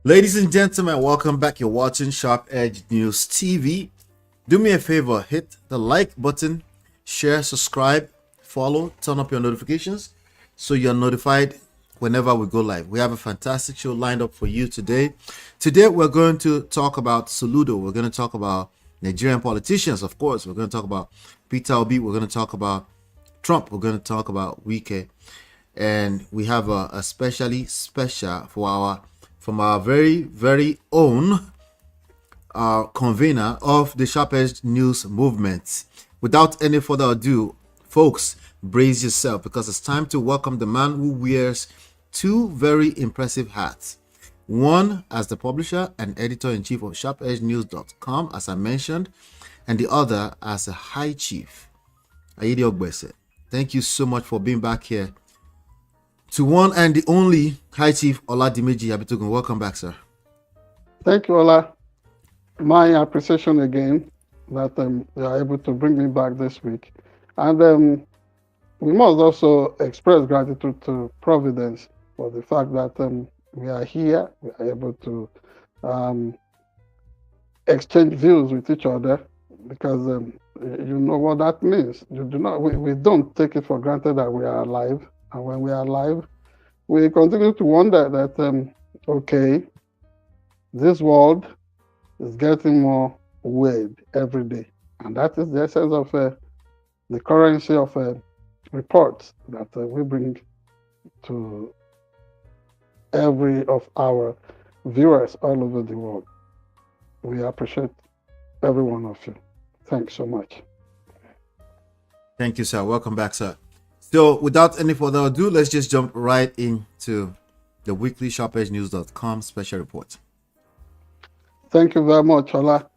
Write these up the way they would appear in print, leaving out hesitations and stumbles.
Ladies and gentlemen, welcome back. You're watching Sharp Edge News TV. Do me a favor, hit the like button, share, subscribe, follow, turn up your notifications so you're notified whenever we go live. We have a fantastic show lined up for you today. Today, we're going to talk about Soludo. We're going to talk about Nigerian politicians, of course. We're going to talk about Peter Obi. We're going to talk about Trump. We're going to talk about Wike. And we have a especially special from our very own convener of the SharpEdge News movement. Without any further ado, folks, brace yourself because it's time to welcome the man who wears two very impressive hats. One as the publisher and editor-in-chief of SharpEdgeNews.com, as I mentioned, and the other as a high chief. Ayide Ogbese, thank you so much for being back here. To one and the only High Chief Oladimeji Abitogun. Welcome back, sir. Thank you, Ola. My appreciation again that you are able to bring me back this week. And we must also express gratitude to Providence for the fact that we are here, we are able to exchange views with each other because you know what that means. We don't take it for granted that we are alive. And when we are alive, we continue to wonder that, okay, this world is getting more weird every day. And that is the essence of the currency of reports that we bring to every of our viewers all over the world. We appreciate every one of you. Thanks so much. Thank you, sir. Welcome back, sir. So without any further ado, let's just jump right into the weekly SharpEdgeNews.com special report. Thank you very much, Ola.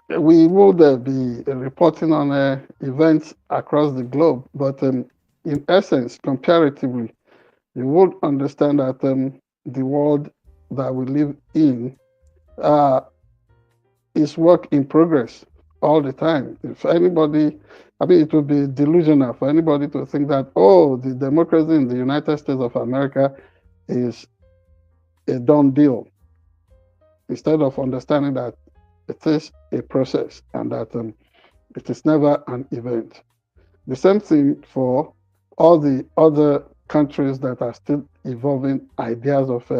We will be reporting on events across the globe, but in essence, comparatively, you would understand that the world that we live in is work in progress all the time. If anybody, it would be delusional for anybody to think that, oh, the democracy in the United States of America is a done deal, instead of understanding that it is a process and that it is never an event. The same thing for all the other countries that are still evolving ideas of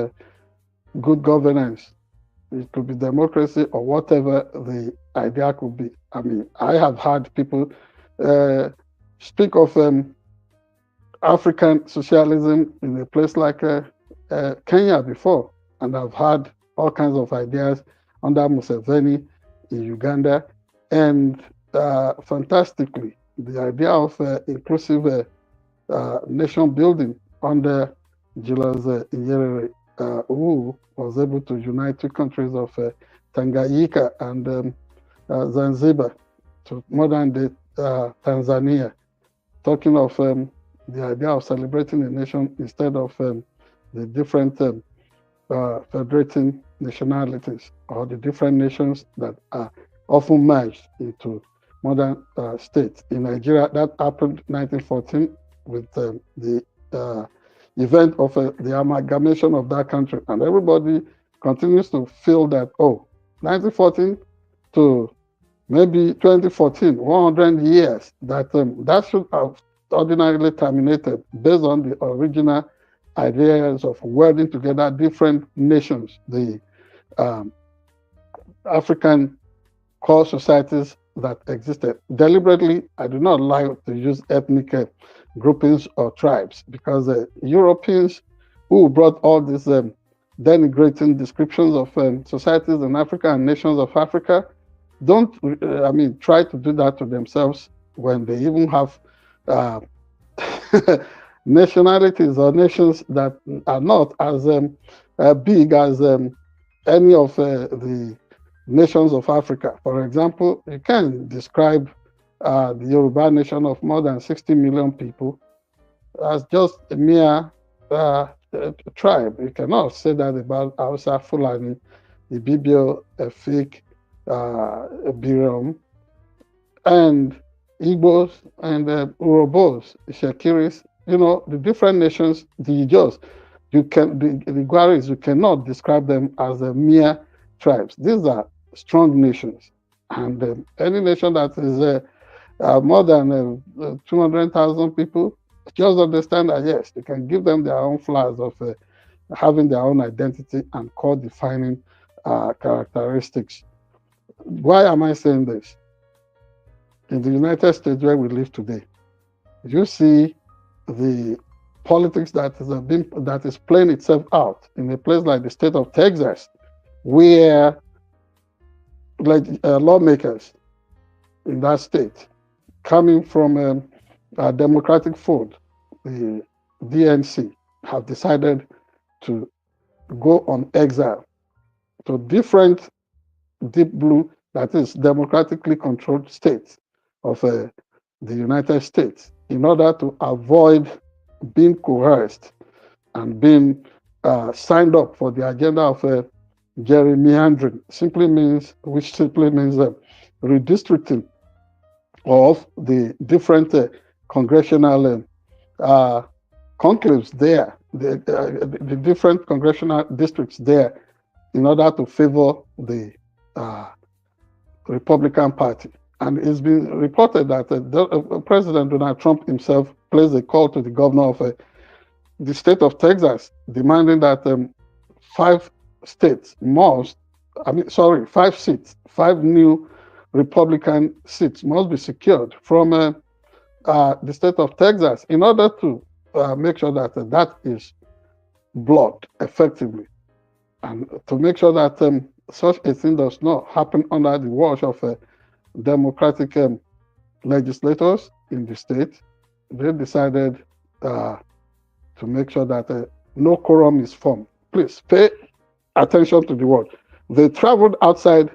good governance. It could be democracy or whatever the idea could be. I have had people speak of African socialism in a place like Kenya before, and I've had all kinds of ideas under Museveni in Uganda, and fantastically, the idea of inclusive nation building under Julius Nyerere, who was able to unite two countries of Tanganyika and Zanzibar to modern-day Tanzania, talking of the idea of celebrating a nation instead of the different federating nationalities or the different nations that are often merged into modern states. In Nigeria, that happened in 1914 with the event of the amalgamation of that country. And everybody continues to feel that, 1914 to maybe 2014, 100 years, that should have ordinarily terminated based on the original ideas of welding together different nations, the African core societies that existed. Deliberately, I do not like to use ethnic groupings or tribes because the Europeans who brought all these denigrating descriptions of societies in Africa and nations of Africa don't, try to do that to themselves when they even have nationalities or nations that are not as big as any of the nations of Africa. For example, you can describe the Yoruba nation of more than 60 million people as just a mere tribe. You cannot say that about Hausa, Fulani, Ibibio, Efik, Birom, and Igbos, and Urobos, Shakiris, the different nations, the Ijos. the Guaris, you cannot describe them as a mere tribes. These are strong nations. And any nation that is more than 200,000 people, just understand that, yes, you can give them their own flags of having their own identity and core defining characteristics. Why am I saying this? In the United States where we live today, you see the politics that is playing itself out in a place like the state of Texas, where lawmakers in that state, coming from a democratic fold, the DNC, have decided to go on exile to different deep blue, that is democratically controlled states of the United States, in order to avoid being coerced and being signed up for the agenda of gerrymandering, which simply means redistricting of the different congressional conclaves there, the different congressional districts there, in order to favor the Republican Party. And it's been reported that President Donald Trump himself placed a call to the governor of the state of Texas, demanding that 5 seats, 5 new Republican seats must be secured from the state of Texas in order to make sure that that is blocked effectively, and to make sure that such a thing does not happen under the watch of Democratic legislators in the state. They decided to make sure that no quorum is formed. Please pay attention to the word. They traveled outside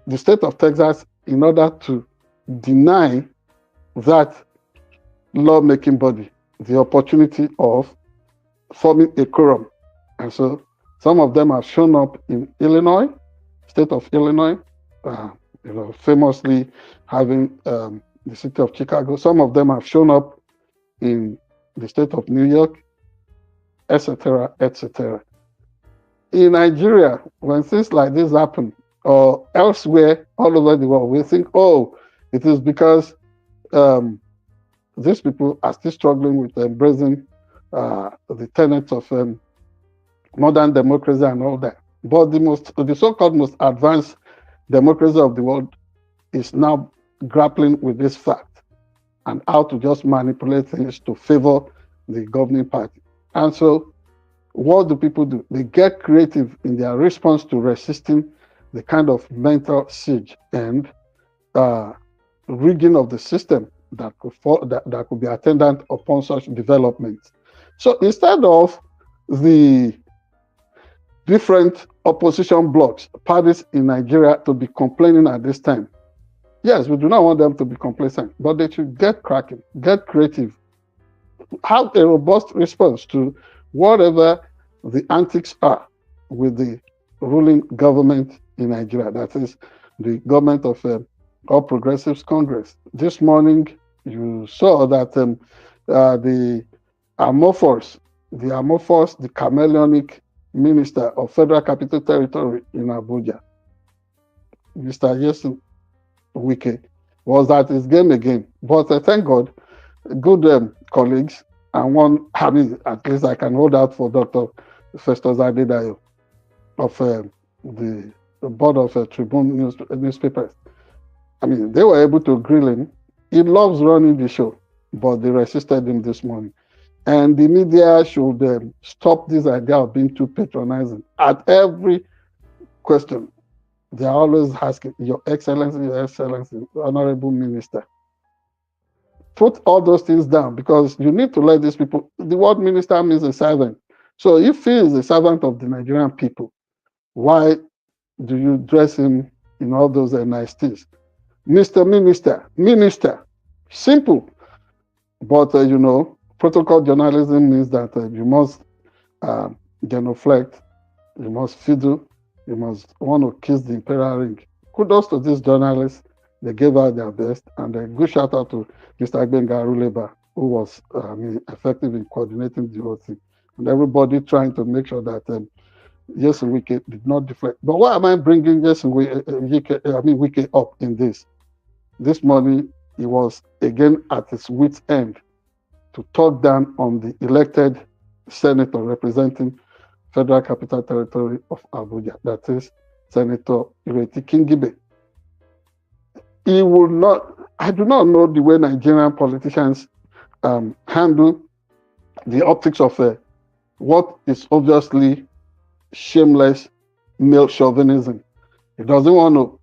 the state of Texas in order to deny that lawmaking body the opportunity of forming a quorum. And so some of them have shown up in Illinois, state of Illinois, famously having the city of Chicago. Some of them have shown up in the state of New York, etc., etc. In Nigeria, when things like this happen, or elsewhere all over the world, we think, oh, it is because these people are still struggling with embracing the tenets of modern democracy and all that. But the so-called most advanced democracy of the world is now grappling with this fact and how to just manipulate things to favor the governing party. And so what do people do? They get creative in their response to resisting the kind of mental siege and rigging of the system that could be attendant upon such developments. So instead of the different opposition blocs, parties in Nigeria to be complaining at this time, yes, we do not want them to be complacent, but they should get cracking, get creative, have a robust response to whatever the antics are with the ruling government in Nigeria, that is the government of All Progressives Congress. This morning, you saw that the amorphous, the chameleonic minister of Federal Capital Territory in Abuja, Mr. Wike, was at his game again. But thank God, good colleagues, and at least I can hold out for Dr. Festus Adedayo of the board of Tribune newspapers. I mean, they were able to grill him. He loves running the show, but they resisted him this morning. And the media should stop this idea of being too patronizing. At every question, they are always asking, Your Excellency, Honorable Minister. Put all those things down, because you need to let these people, the word minister means a servant. So if he is a servant of the Nigerian people, why do you dress him in all those niceties? Mr. Minister, simple. But, protocol journalism means that you must genuflect, you must fiddle, you must want to kiss the imperial ring. Kudos to these journalists. They gave out their best, and a good shout out to Mr. Agbenga Aruleba, who was effective in coordinating the whole thing. and everybody trying to make sure that yes, Wike did not deflect. But why am I bringing Wike up in this? This morning, he was again at his wit's end to talk down on the elected senator representing Federal Capital Territory of Abuja, that is Senator Ireti Kingibe. He will not, I do not know the way Nigerian politicians handle the optics of what is obviously shameless male chauvinism. He doesn't want to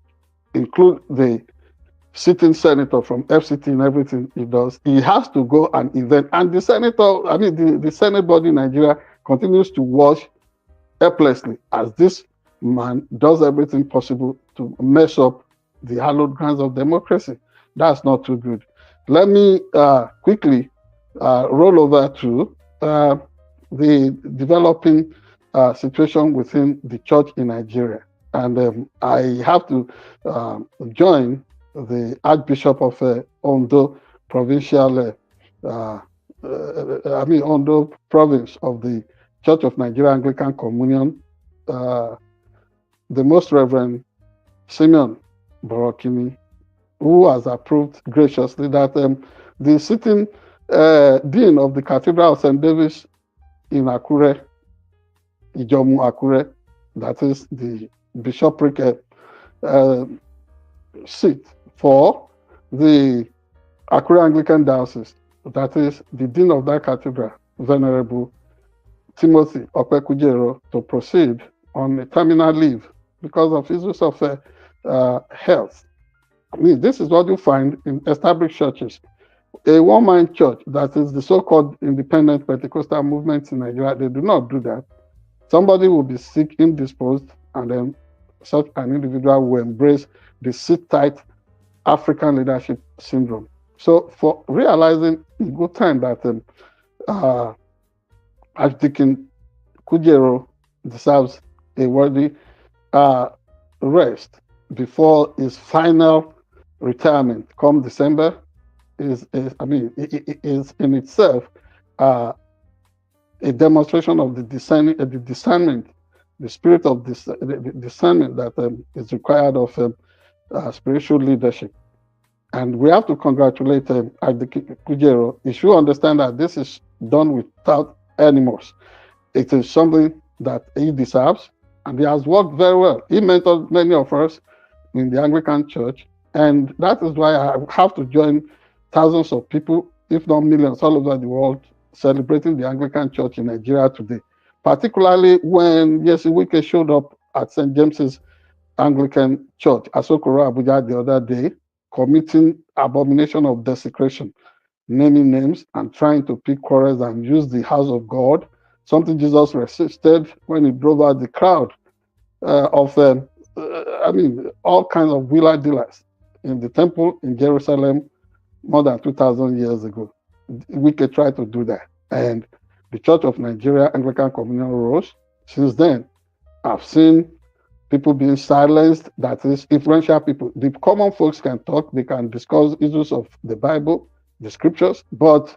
include the sitting senator from FCT in everything he does. He has to go and event. And the senator, the Senate body in Nigeria continues to watch helplessly as this man does everything possible to mess up the hallowed grounds of democracy. That's not too good. Let me quickly roll over to the developing situation within the church in Nigeria. And I have to join the Archbishop of Ondo Provincial, Ondo Province of the Church of Nigeria Anglican Communion, the Most Reverend Simeon Borokini, who has approved graciously that the sitting dean of the Cathedral of St. David's in Akure, Ijomu Akure, that is the bishopric seat for the Akure Anglican Diocese, that is the dean of that cathedral, Venerable Timothy Opekujero, to proceed on a terminal leave because of issues of health. This is what you find in established churches. A one-man church, that is the so-called independent Pentecostal movements in Nigeria, they do not do that. Somebody will be sick, indisposed, and then such an individual will embrace the sit-tight African leadership syndrome. So for realizing in good time that Archdeacon Kujero deserves a worthy rest before his final retirement come December is in itself a demonstration of the discernment, the spirit of the discernment that is required of spiritual leadership. And we have to congratulate Archdeacon Kujero. He should understand that this is done without animals. It is something that he deserves, and he has worked very well. He mentored many of us in the Anglican Church, and that is why I have to join thousands of people, if not millions, all over the world, celebrating the Anglican Church in Nigeria today. Particularly when Yesi Wike showed up at St. James's Anglican Church, Asokoro, Abuja, the other day, committing abomination of desecration, naming names and trying to pick quarrels and use the house of God, something Jesus resisted when he drove out the crowd of all kinds of wheeler dealers in the temple in Jerusalem more than 2,000 years ago. We could try to do that. And the Church of Nigeria Anglican Communion rose. Since then, I've seen people being silenced, that is, influential people. The common folks can talk, they can discuss issues of the Bible, the scriptures, but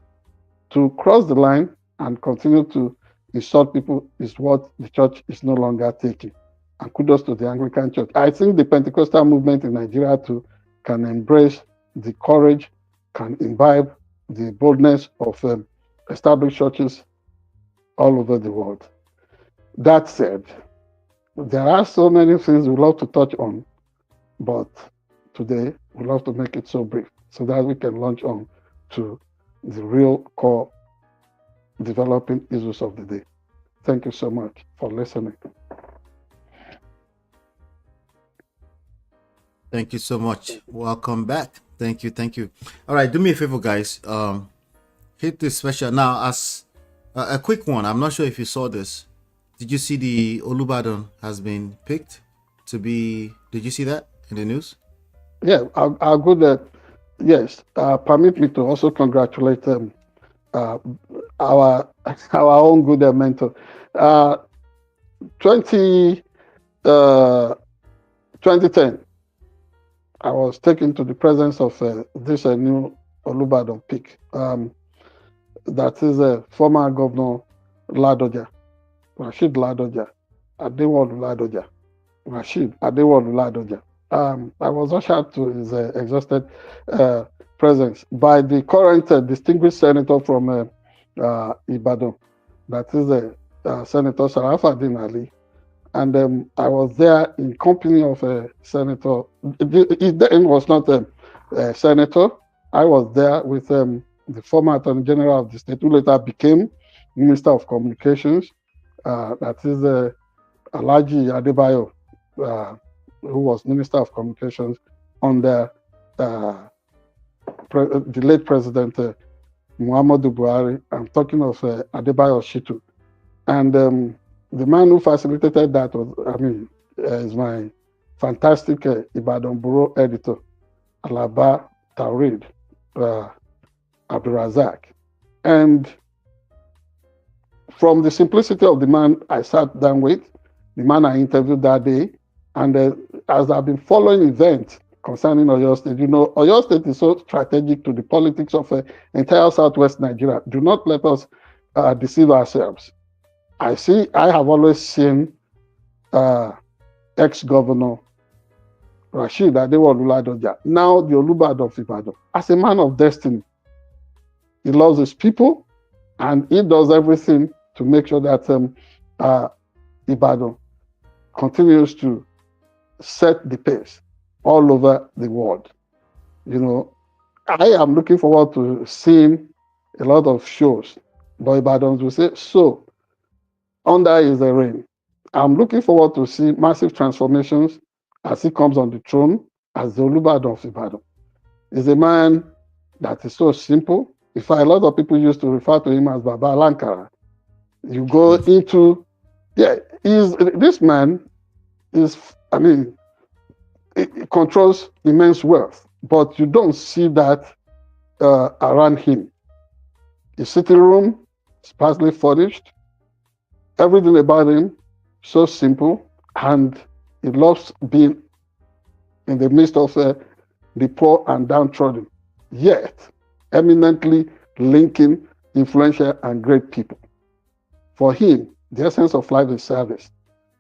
to cross the line and continue to insult people is what the church is no longer taking. And kudos to the Anglican Church. I think the Pentecostal movement in Nigeria too can embrace the courage, can imbibe the boldness of established churches all over the world. That said, there are so many things we love to touch on, but today we love to make it so brief so that we can launch on to the real core developing issues of the day. Thank you so much for listening. Thank you so much. Welcome back. Thank you. All right, do me a favor, guys. Hit this special now as a quick one. I'm not sure if you saw this. Did you see the Olubadan has been picked to be? Did you see that in the news? Yeah, I'll go there. Yes, permit me to also congratulate our own good mentor. 2010, I was taken to the presence of this new Olubadan pick. That is a former governor Ladoja, Rashid Ladoja, Adewolu Ladoja, Rashid Adewolu Ladoja. I was ushered to his exhausted presence by the current distinguished senator from Ibadan, that is Senator Sharafadin Ali. And I was there in company of a senator. He was not a senator. I was there with the former Attorney General of the state, who later became Minister of Communications. That is Alhaji Adebayo, who was Minister of Communications under the late President Muhammadu Buhari. I'm talking of Adebayo Shitu. And the man who facilitated that was, is my fantastic Ibadan Bureau editor, Alaba Taurid Abdurazak. And from the simplicity of the man I sat down with, the man I interviewed that day, and as I've been following events concerning Oyo State, Oyo State is so strategic to the politics of entire Southwest Nigeria. Do not let us deceive ourselves. I have always seen ex-governor Rashid Adewolu Ladoja, now the Olubad of Ibadan, as a man of destiny. He loves his people, and he does everything to make sure that Ibadan continues to set the pace all over the world. I am looking forward to seeing a lot of shows, but Ibadans will say, so, under is the reign. I'm looking forward to see massive transformations as he comes on the throne as the Olubad of Ibadan. He's a man that is so simple. In fact, a lot of people used to refer to him as Baba Lankara. You go into, this man is, he controls immense wealth, but you don't see that around him. His sitting room is sparsely furnished. Everything about him so simple, and he loves being in the midst of the poor and downtrodden, yet eminently linking influential and great people. For him, the essence of life is service.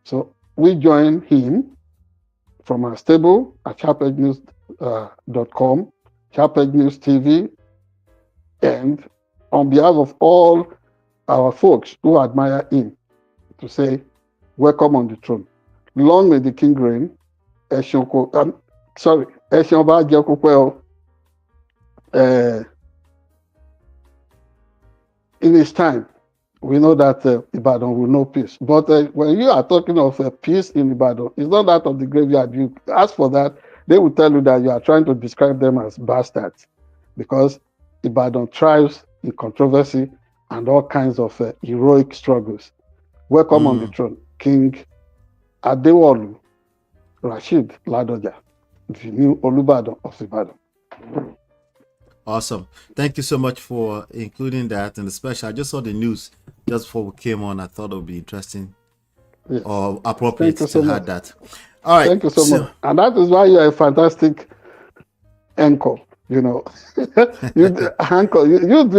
So we join him from our stable at SharpEdgeNews.com, SharpEdgeNewsTV, and on behalf of all our folks who admire him, to say, welcome on the throne. Long may the king reign. In his time, we know that Ibadan will know peace. But when you are talking of peace in Ibadan, it's not that of the graveyard. You ask for that, they will tell you that you are trying to describe them as bastards, because Ibadan thrives in controversy and all kinds of heroic struggles. Welcome on the throne, King Adewolu Rashid Ladoja, the new Olubad of Ibadan. Awesome. Thank you so much for including that. And especially, I just saw the news just before we came on. I thought it would be interesting or appropriate to have that. All right. Thank you so much. And that is why you're a fantastic anchor. You do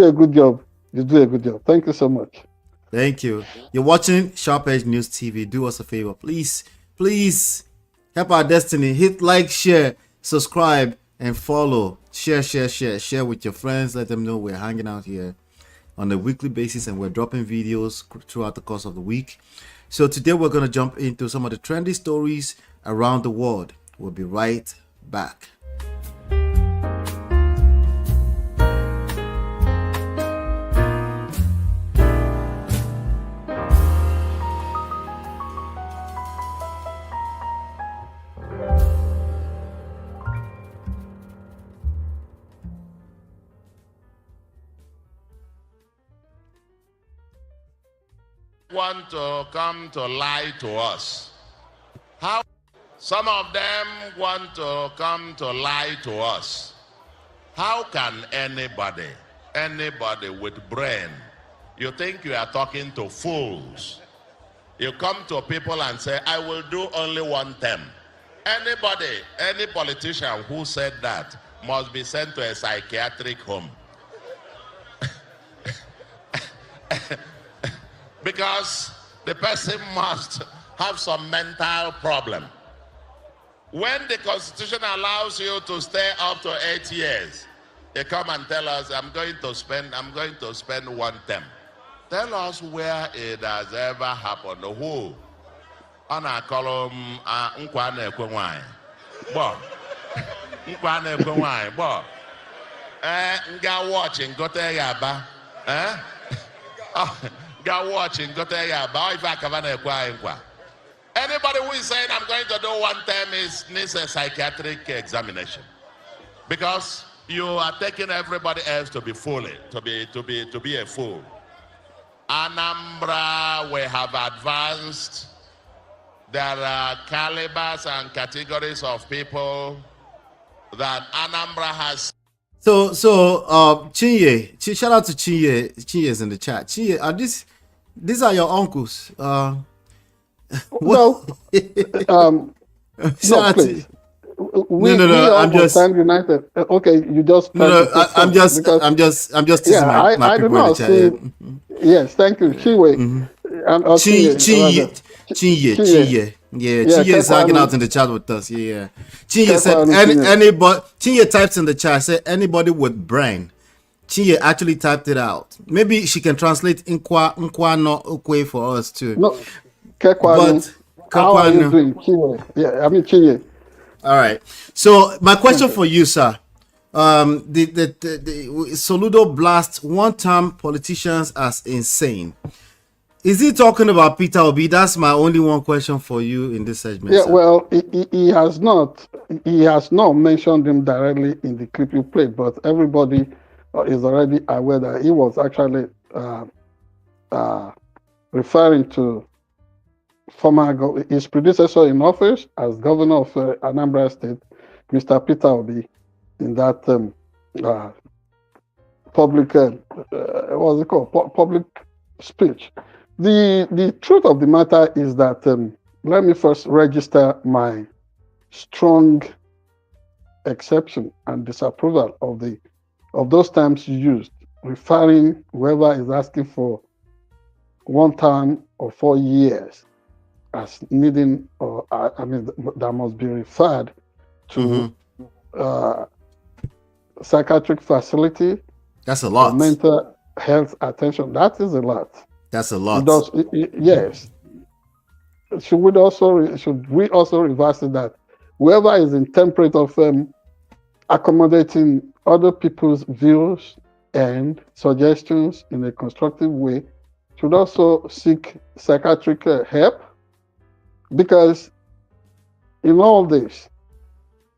a good job. You do a good job. Thank you so much. Thank you. You're watching Sharp Edge News TV. Do us a favor. Please help our destiny. Hit like, share, subscribe, and follow. Share with your friends. Let them know we're hanging out here on a weekly basis, and we're dropping videos throughout the course of the week. So today we're going to jump into some of the trendy stories around the world. We'll be right back. Want to come to lie to us. How some of them want to come to lie to us. How can anybody with brain, you think you are talking to fools? You come to people and say, I will do only one term. Anybody, any politician who said that must be sent to a psychiatric home. because the person must have some mental problem. When the Constitution allows you to stay up to 8 years, they come and tell us, I'm going to spend 1 term. Tell us where it has ever happened. Who? On a column, Nkwane Kwenwai. Bon. Nkwane Kwenwai. Bon. Nga watching, go to Yaba. Ga watching, go to Yaba. If I can, anybody who is saying I'm going to do 1 term needs a psychiatric examination, because you are taking everybody else to be fool, to be a fool. Anambra, we have advanced. There are calibers and categories of people that Anambra has. So Chinye, shout out to Chinye. Chinye's in the chat. Chinye, are these are your uncles? No, Shout out please. to, We I'm just stand united. Okay, you just I'm just teasing yeah, my I do people in the not chat. see. Yes, thank you, Chiwe. Chinye. Yeah, Chinye is hanging out in the chat with us. Yeah. Chinye said anybody. Chinye types in the chat, said anybody with brain. Chinye actually typed it out. Maybe she can translate Nkwa no Ukwe for us too. No, But how are you doing, Chiwe? Yeah, I mean Chinye. All right. So my question for you, sir. The Soludo blasts one-term politicians as insane. Is he talking about Peter Obi? That's my only one question for you in this segment. Yeah, sir. well, he has not mentioned him directly in the clip you played, but everybody is already aware that he was actually referring to his predecessor in office as governor of Anambra State, Mr. Peter Obi, in that public what's it called? Public speech. The truth of the matter is that let me first register my strong exception and disapproval of those terms used, referring whoever is asking for 1 term or 4 years as needing, or that must be referred to psychiatric facility. That's a lot. Mental health attention. That is a lot. That's a lot. Yes. Should we also reverse it that whoever is intemperate of accommodating other people's views and suggestions in a constructive way should also seek psychiatric help? Because in all this,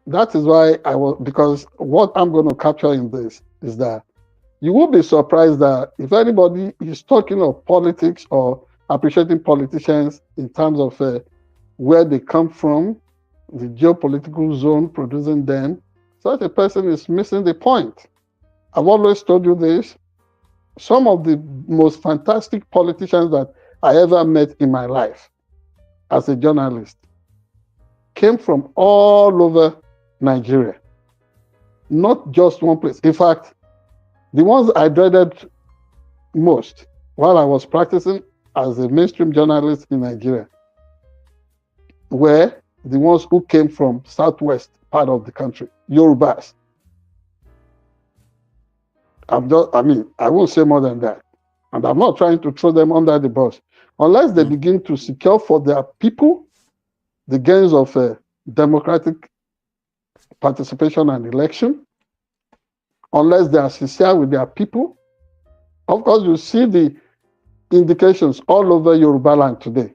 that is why because what I'm going to capture in this is that you will be surprised that if anybody is talking of politics or appreciating politicians in terms of where they come from, the geopolitical zone producing them, such a person is missing the point. I've always told you this. Some of the most fantastic politicians that I ever met in my life as a journalist came from all over Nigeria, not just one place. In fact, the ones I dreaded most while I was practicing as a mainstream journalist in Nigeria were the ones who came from southwest part of the country, Yorubas. I won't say more than that. And I'm not trying to throw them under the bus. Unless they begin to secure for their people the gains of democratic participation and election, unless they are sincere with their people. Of course, you see the indications all over Yoruba land today,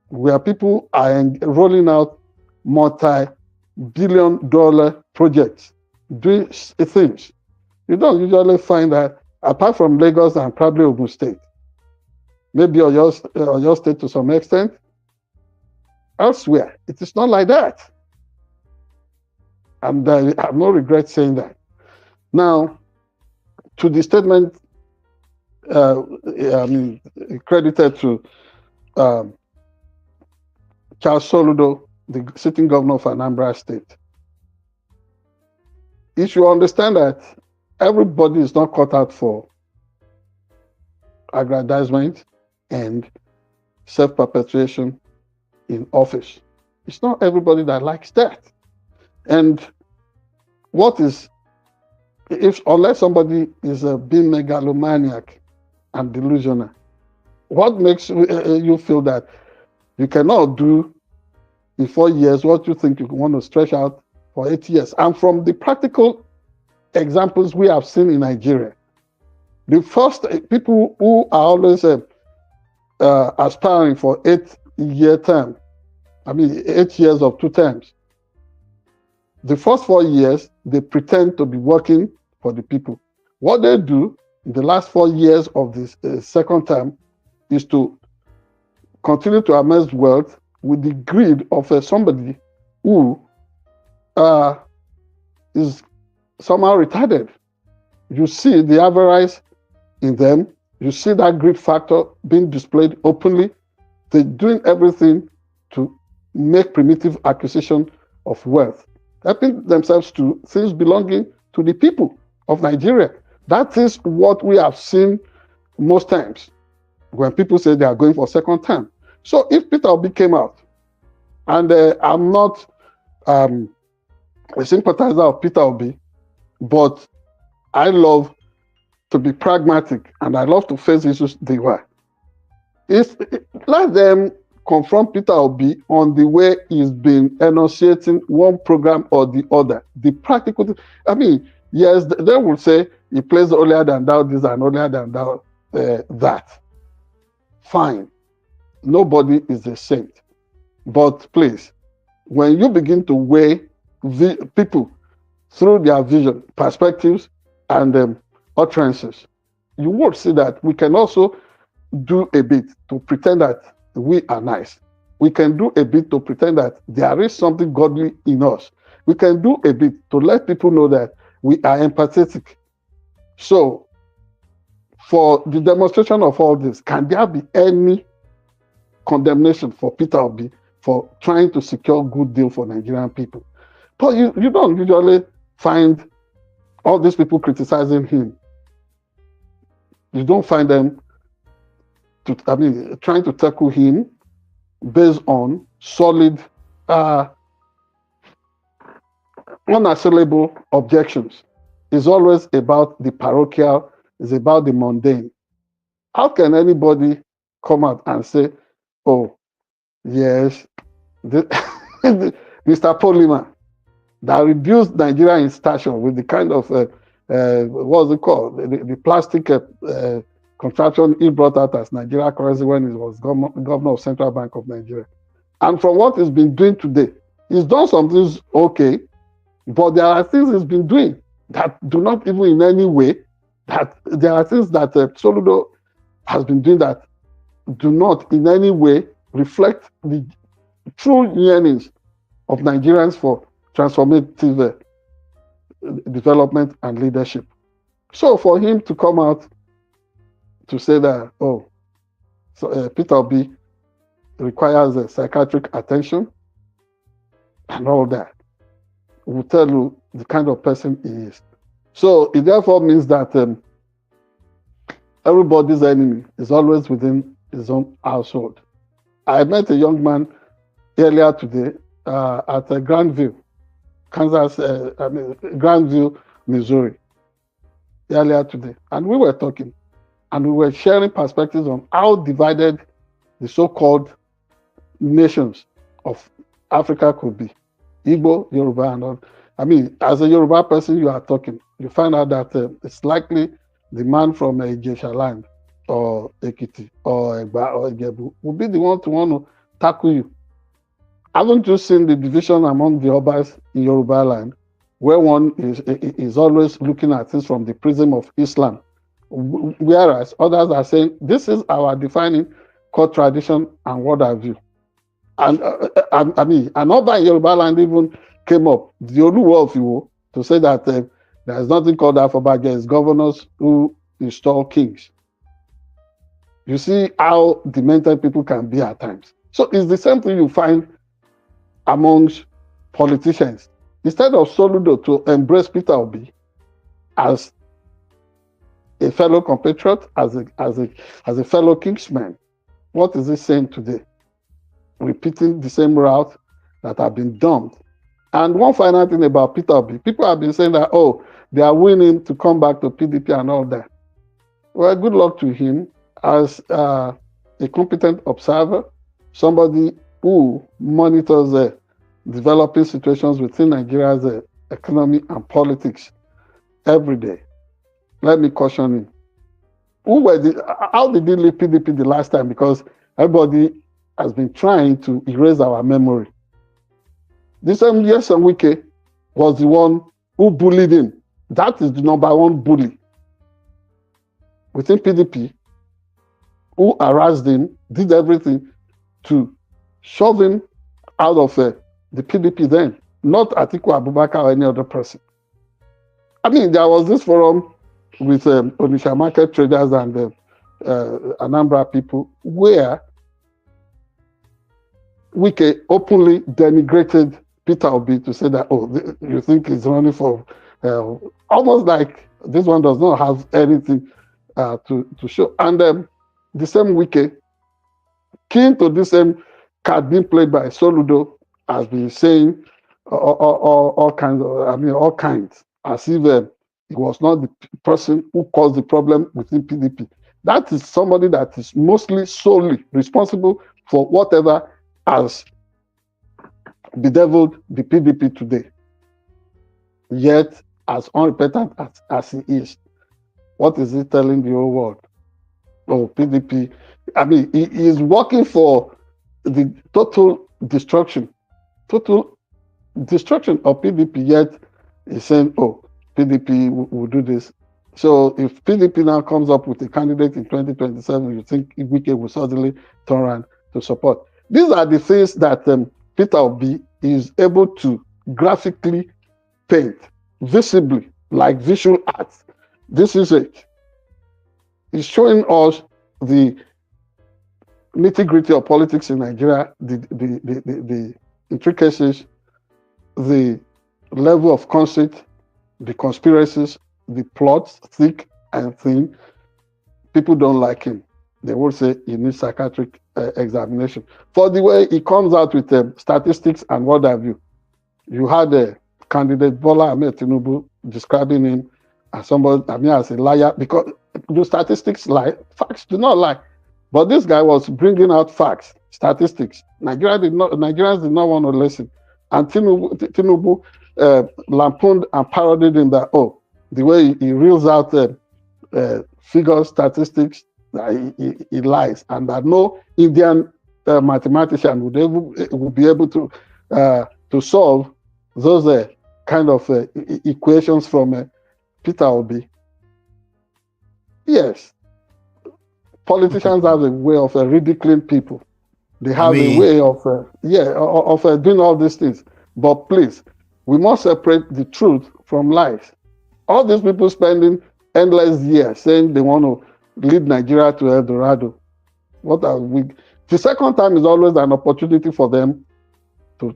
where people are rolling out multi-billion-dollar projects, doing things. You don't usually find that, apart from Lagos and probably Ogun State, maybe Oyo State to some extent. Elsewhere, it is not like that. And I have no regret saying that. Now, to the statement credited to Charles Soludo, the sitting governor of Anambra State, you should understand that everybody is not cut out for aggrandizement. end self-perpetuation in office. It's not everybody that likes that. And what is, if unless somebody is being megalomaniac and delusional, what makes you feel that you cannot do in 4 years what you think you want to stretch out for 8 years? And from the practical examples we have seen in Nigeria, the first people who are always aspiring for 8-year term, 8 years of 2 terms, the first 4 years, they pretend to be working for the people. What they do in the last 4 years of this second term is to continue to amass wealth with the greed of somebody who is somehow retarded. You see the avarice in them. You see that greed factor being displayed openly. They're doing everything to make primitive acquisition of wealth, helping themselves to things belonging to the people of Nigeria. That is what we have seen most times when people say they are going for second term. So if Peter Obi came out, and I'm not a sympathizer of Peter Obi, but I love to be pragmatic and I love to face issues the way. Let them confront Peter Obi on the way he's been enunciating one program or the other. The practical, yes, they will say he plays holier than thou this and holier than thou that. Fine. Nobody is a saint. But please, when you begin to weigh people through their vision, perspectives, and utterances, you would see that we can also do a bit to pretend that we are nice. We can do a bit to pretend that there is something godly in us. We can do a bit to let people know that we are empathetic. So, for the demonstration of all this, can there be any condemnation for Peter Obi for trying to secure good deal for Nigerian people? But you don't usually find all these people criticizing him. You don't find them trying to tackle him based on solid, unassailable objections. It's always about the parochial, it's about the mundane. How can anybody come out and say, oh, yes, Mr. Polymer, that reduced Nigeria in stature with the kind of, what's it called, the plastic contraption he brought out as Nigeria currency when he was governor of Central Bank of Nigeria. And from what he's been doing today, he's done some things okay, but there are things he's been doing that do not even in any way, that there are things that Soludo has been doing that do not in any way reflect the true yearnings of Nigerians for transformative development and leadership. So for him to come out to say that, Peter Obi requires psychiatric attention and all that, will tell you the kind of person he is. So it therefore means that everybody's enemy is always within his own household. I met a young man earlier today at Grandview, Grandview, Missouri, earlier today. And we were talking, and we were sharing perspectives on how divided the so-called nations of Africa could be. Igbo, Yoruba, and all. As a Yoruba person, you are talking, you find out that it's likely the man from Ijesha land, or Ekiti, or Egba, or Ijebu, will be the one to want to tackle you. Haven't you seen the division among the Obas in Yoruba land, where one is always looking at things from the prism of Islam, whereas others are saying, this is our defining core tradition and what have you. And an Oba in Yoruba land even came up, the Oluwo of Iwo, to say that there is nothing called Afobajẹ, it's governors who install kings. You see how demented people can be at times. So it's the same thing you find amongst politicians. Instead of Soludo to embrace Peter Obi as a fellow compatriot, as a fellow kingsman, What is he saying today? Repeating the same route that have been done. And one final thing about Peter Obi, people have been saying that, oh, they are willing to come back to PDP and all that. Well, good luck to him as a competent observer, somebody who monitors developing situations within Nigeria's economy and politics every day. Let me caution him. How did he leave PDP the last time? Because everybody has been trying to erase our memory. This same Nyesom Wike was the one who bullied him. That is the number one bully within PDP, who harassed him, did everything to shove him out of the PDP then, not Atiku Abubakar or any other person. I mean, there was this forum with Onitsha market traders and Anambra people where Wike openly denigrated Peter Obi to say that, oh, you think he's running for, almost like this one does not have anything to show. And the same Wike, keen to this same card being played by Soludo, has been saying all kinds of, all kinds, as if he was not the person who caused the problem within PDP. That is somebody that is mostly solely responsible for whatever has bedeviled the PDP today. Yet, as unrepentant as he is, what is he telling the whole world? Oh, PDP. I mean, he is working for the total destruction of PDP, yet he's saying, oh, PDP will do this. So if PDP now comes up with a candidate in 2027, you think Wike will suddenly turn around to support. These are the things that Peter Obi is able to graphically paint, visibly, like visual arts. This is it. He's showing us the nitty-gritty of politics in Nigeria, the intricacies, the level of conceit, the conspiracies, the plots, thick and thin. People don't like him. They will say he needs psychiatric examination. For the way he comes out with statistics and what have you. You had a candidate, Bola Ahmed Tinubu, describing him as somebody, as a liar, because do statistics lie? Facts do not lie. But this guy was bringing out facts, statistics. Nigerians did not want to listen. And Tinubu lampooned and parodied him that, oh, the way he reels out figures, statistics, he lies. And that no Indian mathematician would be able to solve those kind of equations from Peter Obi. Yes. Politicians have a way of ridiculing people. They have a way of doing all these things. But please, we must separate the truth from lies. All these people spending endless years saying they want to lead Nigeria to El Dorado. What are we? The second time is always an opportunity for them to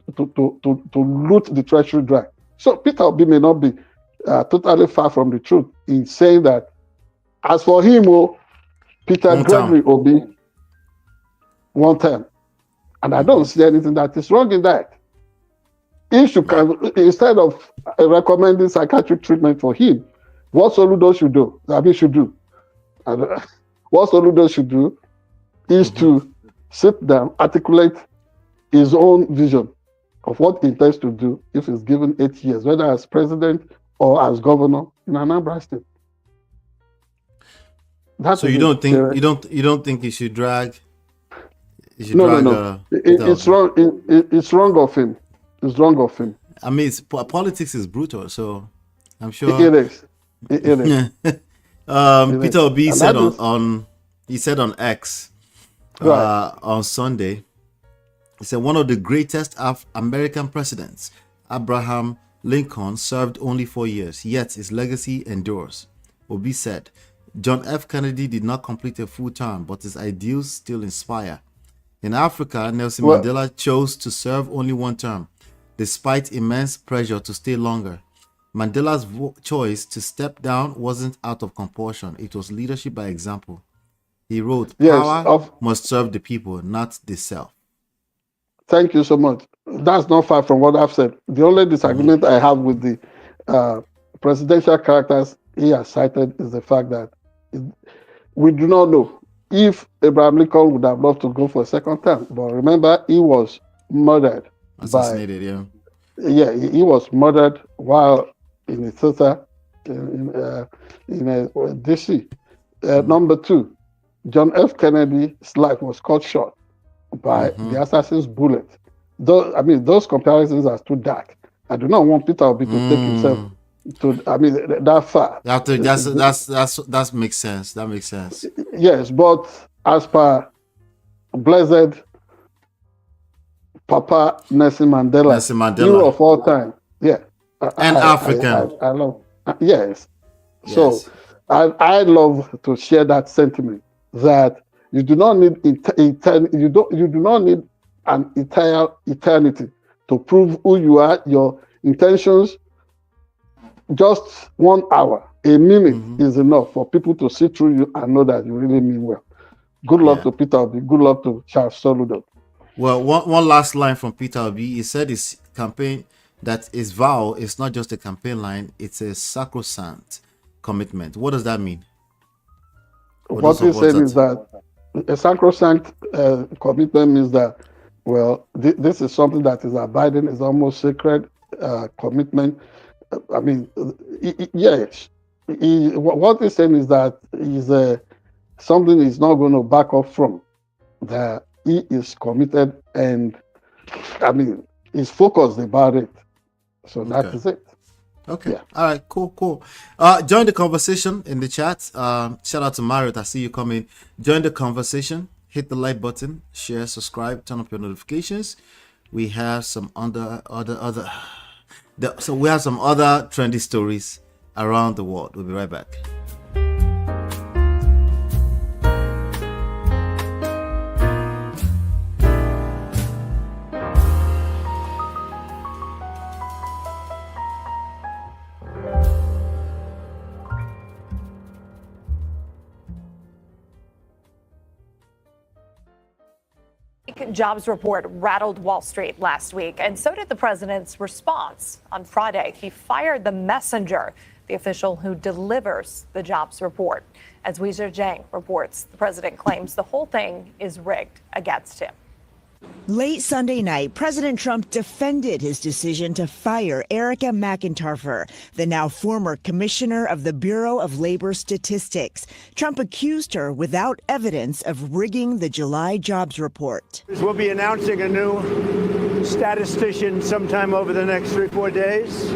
loot the treasury dry. So Peter Obi may not be totally far from the truth in saying that. As for him, Peter Gregory Obi, one term. And I don't see anything that is wrong in that. He should, instead of recommending psychiatric treatment for him, what Soludo should do, what Soludo should do is to sit down, articulate his own vision of what he intends to do if he's given 8 years, whether as president or as governor in Anambra State. So you don't think he should drag? No. It's wrong. It's wrong of him. It's wrong of him. I mean, politics is brutal, so I'm sure it is. It is. Peter Obi said on X on Sunday. He said one of the greatest American presidents, Abraham Lincoln, served only 4 years, yet his legacy endures. Obi said, John F. Kennedy did not complete a full term, but his ideals still inspire. In Africa, Nelson Mandela chose to serve only 1 term, despite immense pressure to stay longer. Mandela's choice to step down wasn't out of compulsion. It was leadership by example. He wrote, Yes, "Power must serve the people, not the self." thank you so much. That's not far from what I've said. The only disagreement I have with the presidential characters he has cited is the fact that we do not know if Abraham Lincoln would have loved to go for a second term. But remember, he was murdered Assassinated, yeah. he was murdered while in a theater in DC. Number two, John F. Kennedy's life was cut short by the assassin's bullet. Those comparisons are too dark. I do not want Peter Obi to take himself to, that far. That makes sense. That makes sense. Yes, but as per blessed Papa Nelson Mandela, hero of all time, and African. I love, yes. Yes. So I love to share that sentiment that you do not need you do not need an entire eternity to prove who you are, your intentions. Just 1 hour, a minute is enough for people to see through you and know that you really mean well. Good luck to Peter Obi. Good luck to Charles Soludo. Well, one last line from Peter Obi. He said his campaign, that his vow is not just a campaign line, it's a sacrosanct commitment. What does that mean? What he's saying is that a sacrosanct commitment means that, well, this is something that is abiding, is almost sacred commitment. Yes. What he's saying is that is something he's not going to back off from. That he is committed and, he's focused about it. So that is it. Okay. Yeah. All right. Cool. Join the conversation in the chat. Shout out to Marriott. I see you coming. Join the conversation. Hit the like button. Share, subscribe, turn up your notifications. We have some we have some other trendy stories around the world. We'll be right back. Jobs report rattled Wall Street last week, and so did the president's response. On Friday, he fired the messenger, the official who delivers the jobs report. As Weezer Jang reports, the president claims the whole thing is rigged against him. Late Sunday night, President Trump defended his decision to fire Erica McIntyre, the now former commissioner of the Bureau of Labor Statistics. Trump accused her without evidence of rigging the July jobs report. We'll be announcing a new statistician sometime over the next 3-4 days.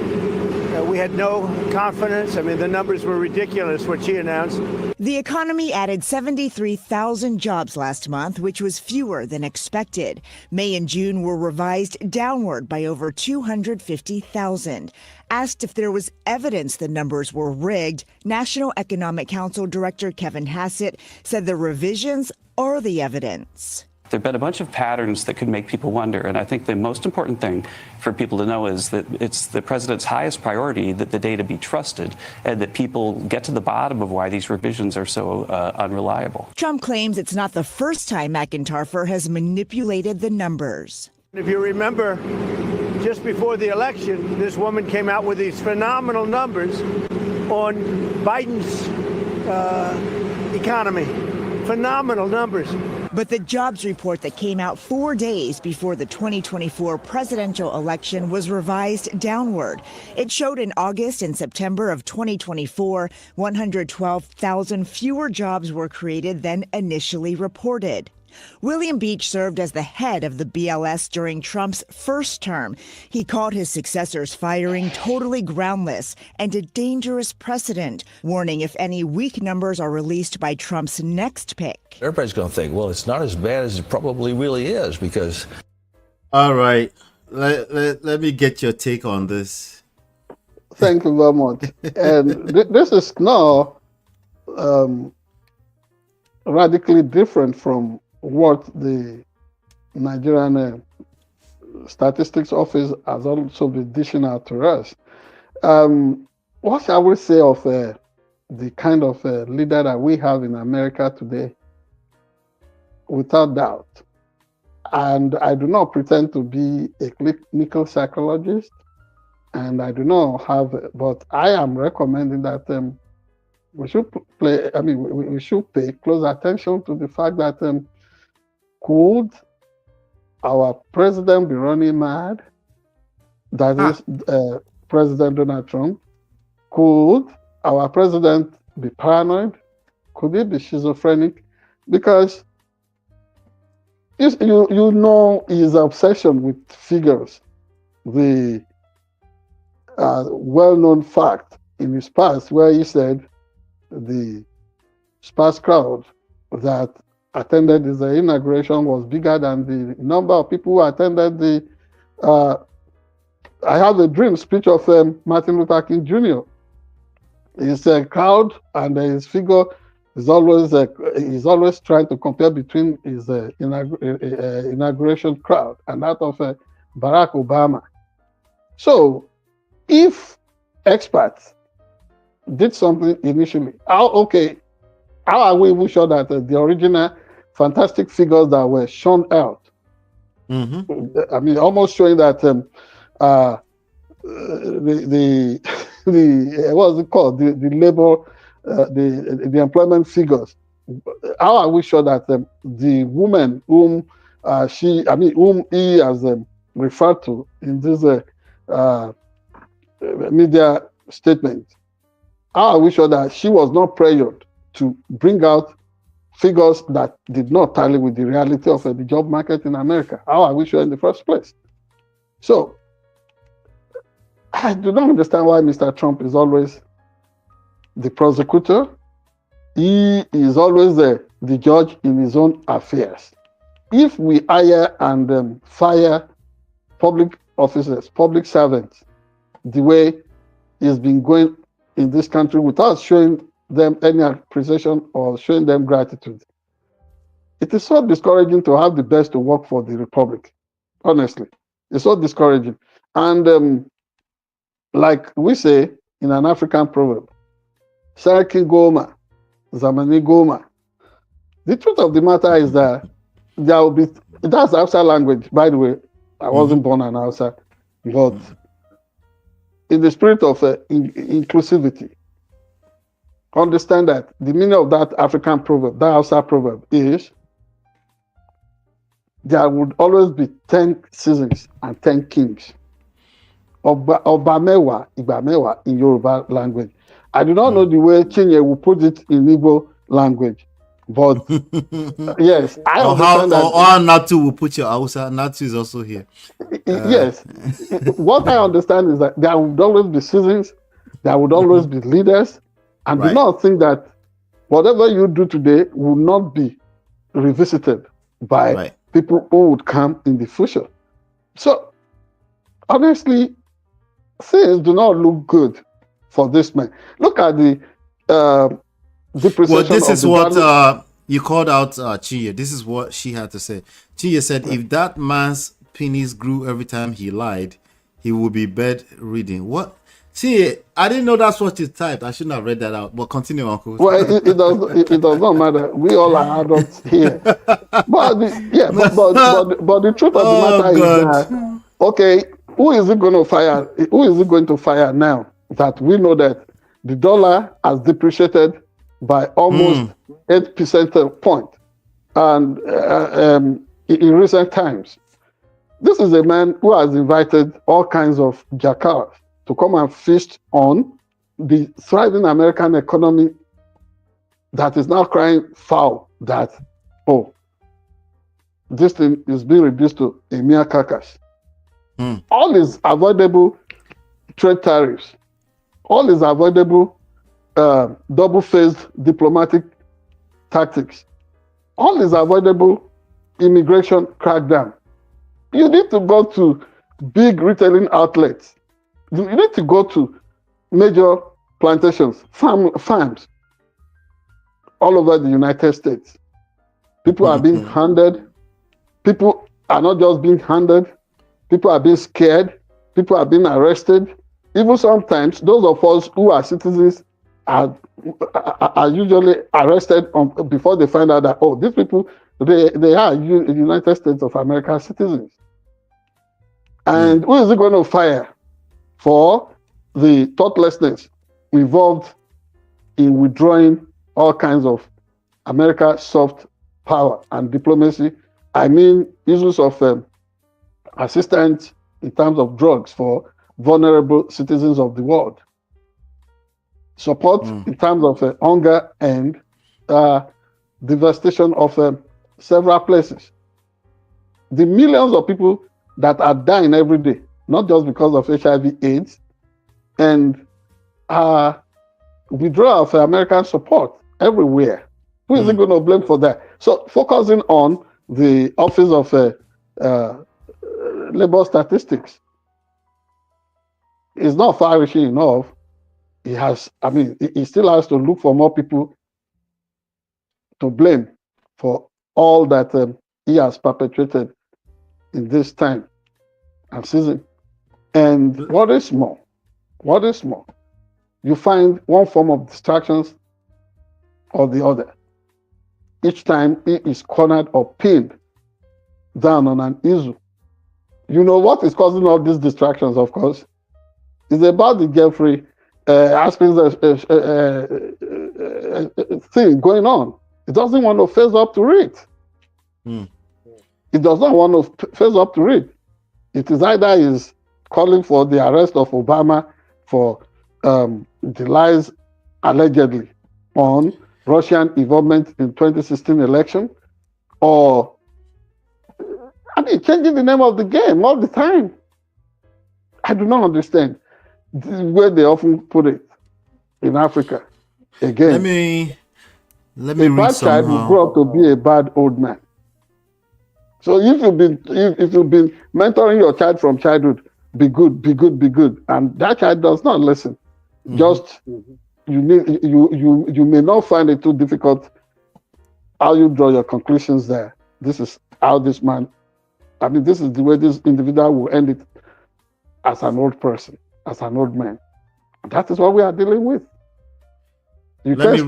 We had no confidence. The numbers were ridiculous, what she announced. The economy added 73,000 jobs last month, which was fewer than expected. May and June were revised downward by over 250,000. Asked if there was evidence the numbers were rigged, National Economic Council Director Kevin Hassett said the revisions are the evidence. There have been a bunch of patterns that could make people wonder, and I think the most important thing for people to know is that it's the president's highest priority that the data be trusted and that people get to the bottom of why these revisions are so unreliable. Trump claims it's not the first time McIntyre has manipulated the numbers. If you remember, just before the election, this woman came out with these phenomenal numbers on Biden's economy. Phenomenal numbers. But the jobs report that came out 4 days before the 2024 presidential election was revised downward. It showed in August and September of 2024, 112,000 fewer jobs were created than initially reported. William Beach served as the head of the BLS during Trump's first term. He called his successor's firing totally groundless and a dangerous precedent, warning if any weak numbers are released by Trump's next pick. Everybody's going to think, well, it's not as bad as it probably really is because... All right. Let me get your take on this. Thank you very much. And this is now radically different from what the Nigerian Statistics Office has also been dishing out to us. What shall we say of the kind of leader that we have in America today? without doubt, and I do not pretend to be a clinical psychologist, and I do not have, but I am recommending that we should we should pay close attention to the fact that could our president be running mad? That is President Donald Trump. Could our president be paranoid? Could he be schizophrenic? Because you know his obsession with figures. The well-known fact in his past where he said the sparse crowd that attended his inauguration was bigger than the number of people who attended the I have a dream speech of Martin Luther King Jr. His crowd and his figure is always he's always trying to compare between his inauguration crowd and that of Barack Obama. So, if experts did something initially, how are we even sure that the original fantastic figures that were shown out? I mean, almost showing that the what's it called, the labor, the employment figures. How are we sure that the woman whom whom he has referred to in this media statement, how are we sure that she was not pressured to bring out figures that did not tally with the reality of the job market in America? How are we sure in the first place? So, I do not understand why Mr. Trump is always the prosecutor. He is always the judge in his own affairs. If we hire and fire public officers, public servants, the way it's been going in this country without showing them any appreciation or showing them gratitude, it is so discouraging to have the best to work for the Republic. Honestly, it's so discouraging. And like we say in an African proverb, Sarki Goma, Zamani Goma. The truth of the matter is that there will be, that's Hausa language, by the way. I wasn't born an Hausa, but in the spirit of inclusivity, understand that the meaning of that African proverb, that Hausa proverb is, there would always be 10 seasons and 10 kings. Obamewa, Ibamewa in Yoruba language. I do not know the way Chinye will put it in Igbo language, but yes, I understand that. Or Natu will put your Hausa. Natu is also here. Yes. What I understand is that there would always be seasons, there would always be leaders, and do not think that whatever you do today will not be revisited by people who would come in the future. So, honestly, things do not look good for this man. Look at the depreciation. Well, this is what you called out Chiye. This is what she had to say. Chiye said, if that man's penis grew every time he lied, he would be bedridden. What? See, I didn't know that's what you typed. I shouldn't have read that out. But continue, Uncle. Well, it does not matter. We all are adults here. But the truth of the matter is that, okay, who is it going to fire? Who is it going to fire now that we know that the dollar has depreciated by almost 8 percentage point and in recent times? This is a man who has invited all kinds of jackals to come and feast on the thriving American economy that is now crying foul that, oh, this thing is being reduced to a mere carcass. All is avoidable trade tariffs, all is avoidable double-faced diplomatic tactics, all is avoidable immigration crackdown. You need to go to big retailing outlets. You need to go to major plantations, farms all over the United States. People are being handed. People are not just being handed. People are being scared. People are being arrested. Even sometimes, those of us who are citizens are usually arrested before they find out that, oh, these people They are United States of America citizens. And who is it going to fire for the thoughtlessness involved in withdrawing all kinds of America's soft power and diplomacy? I mean, issues of assistance in terms of drugs for vulnerable citizens of the world. Support in terms of hunger and devastation of several places. The millions of people that are dying every day, not just because of HIV/AIDS, and withdrawal of American support everywhere. Who is it going to blame for that? So focusing on the Office of Labor Statistics is not far-reaching enough. He still has to look for more people to blame for all that he has perpetrated in this time and season. And what is more, you find one form of distractions or the other. Each time he is cornered or pinned down on an issue. You know what is causing all these distractions, of course? It's about the Jeffrey aspects thing going on. It doesn't want to face up to it. It does not want to face up to it. It is either is calling for the arrest of Obama for the lies allegedly on Russian involvement in 2016 election, or changing the name of the game all the time. I do not understand the way they often put it in Africa. Again, let me a read bad some. child will grow up to be a bad old man. So if you've been mentoring your child from childhood, be good, be good, be good, and that child does not listen, just you may not find it too difficult how you draw your conclusions there. This is how this man, this is the way this individual will end it as an old person, as an old man. That is what we are dealing with. You can't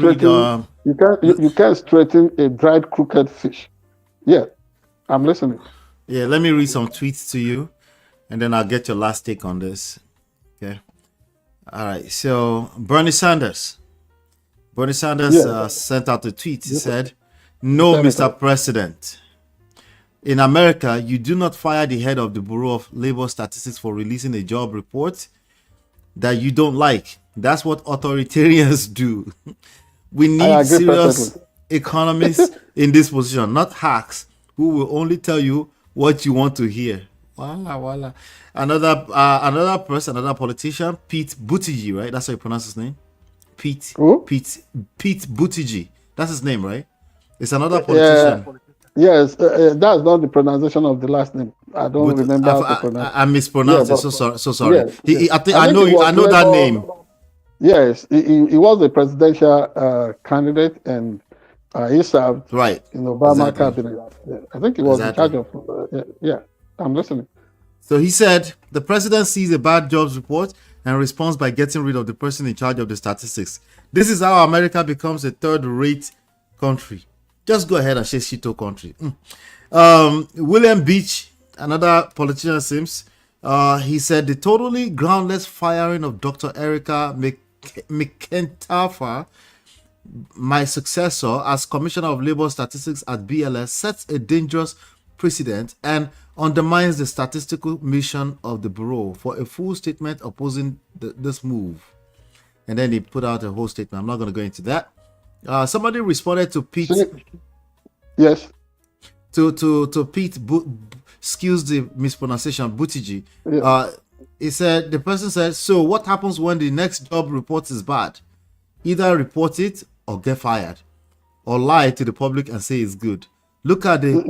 straighten a dried, crooked fish. Yeah, I'm listening. Yeah, let me read some tweets to you, and then I'll get your last take on this. Okay. All right. So Bernie Sanders sent out a tweet. He said, "No, Mr. President. In America, you do not fire the head of the Bureau of Labor Statistics for releasing a job report that you don't like. That's what authoritarians do. We need serious economists in this position, not hacks who will only tell you what you want to hear." Voila. Another politician, Pete Buttigieg, right? That's how you pronounce his name. Pete Buttigieg. That's his name, right? It's another politician. Yes, that's not the pronunciation of the last name. I don't remember how to pronounce. I mispronounced it. So sorry. Yes. I know that name. Yes, he was a presidential candidate, and he served in Obama cabinet. Yeah, I think he was in charge of. I'm listening. So he said the president sees a bad jobs report and responds by getting rid of the person in charge of the statistics. This is how America becomes a third-rate country. Just go ahead and say shito country. William Beach, another politician, seems, he said the totally groundless firing of Dr. Erica McEntaffer, my successor as Commissioner of Labor Statistics at BLS, sets a dangerous precedent and undermines the statistical mission of the Bureau. For a full statement opposing this move. And then he put out a whole statement. I'm not going to go into that. Somebody responded to Pete. Yes. To Pete, excuse the mispronunciation, Buttigieg. Yeah. The person said, so what happens when the next job report is bad? Either report it or get fired, or lie to the public and say it's good. Look at the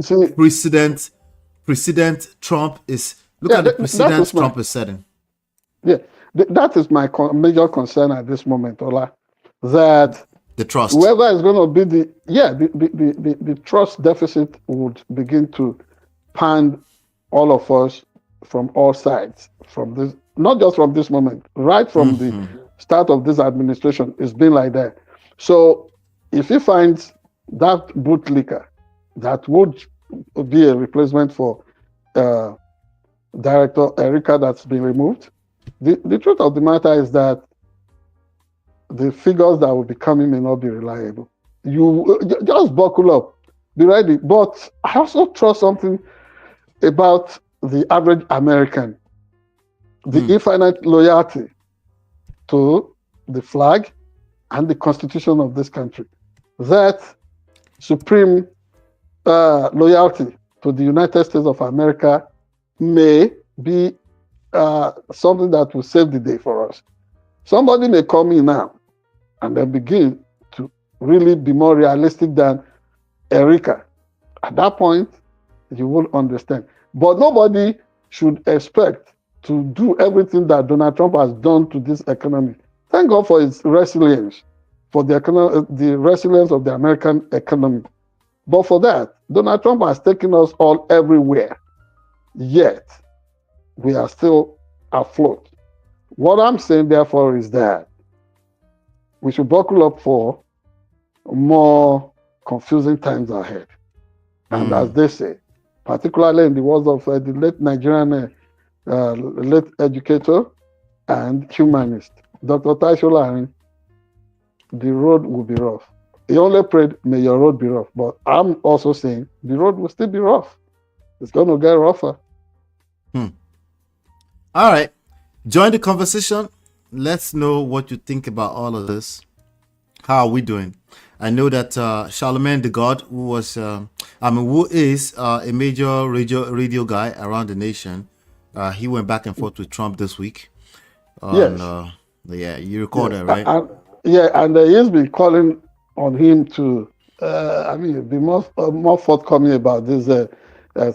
precedent Trump is. Look at the precedent Trump is setting. Yeah, that is my major concern at this moment, Ola. That the trust. Whoever is going to be the trust deficit would begin to pound all of us from all sides. From this, not just from this moment, right from the start of this administration, it's been like that. So if he finds that bootlicker, that would be a replacement for Director Erica that's been removed. The truth of the matter is that the figures that will be coming may not be reliable. You just buckle up, be ready. But I also trust something about the average American, the infinite loyalty to the flag and the Constitution of this country. That supreme loyalty to the United States of America may be something that will save the day for us. Somebody may come in now and then begin to really be more realistic than Erica. At that point, you will understand. But nobody should expect to do everything that Donald Trump has done to this economy. Thank God for his resilience, for the resilience of the American economy. But for that, Donald Trump has taken us all everywhere. Yet, we are still afloat. What I'm saying, therefore, is that we should buckle up for more confusing times ahead. And as they say, particularly in the words of the late Nigerian late educator and humanist, Dr. Taisho Larin, the road will be rough. He only prayed, may your road be rough. But I'm also saying the road will still be rough. It's going to get rougher. All right. Join the conversation. Let's know what you think about all of this. How are we doing? I know that Charlemagne the God, who is a major radio guy around the nation, he went back and forth with Trump this week. Yes. Yeah, you recall that, right? And he's been calling on him to, be more forthcoming about this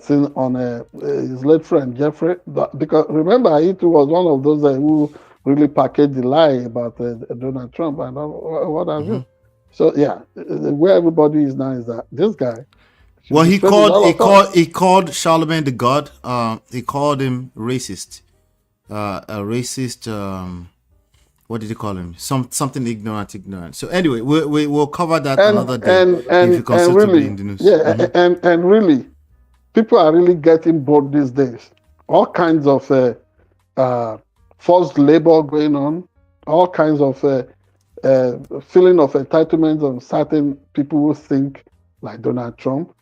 thing on his late friend Jeffrey. Because remember, he too was one of those who really packaged the lie about Donald Trump and what have you. So yeah, where everybody is now is that this guy. Well, he called Charlemagne the God. He called him racist. A racist. What did he call him? Something ignorant. So anyway, we'll cover that another day if you consider to be in the news. Yeah, and really, people are really getting bored these days. All kinds of forced labor going on. All kinds of feeling of entitlement on certain people who think like Donald Trump.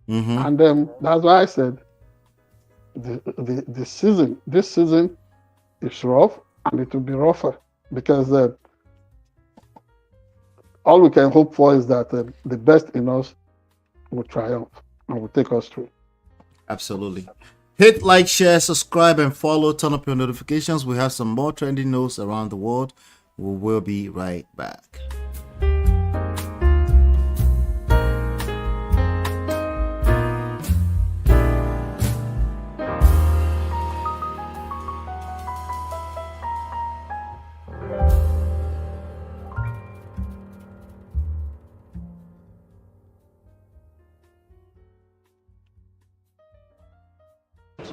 And that's why I said this season is rough, and it will be rougher because all we can hope for is that the best in us will triumph and will take us through. Absolutely. Hit like, share, subscribe, and follow. Turn up your notifications. We have some more trending news around the world. We will be right back.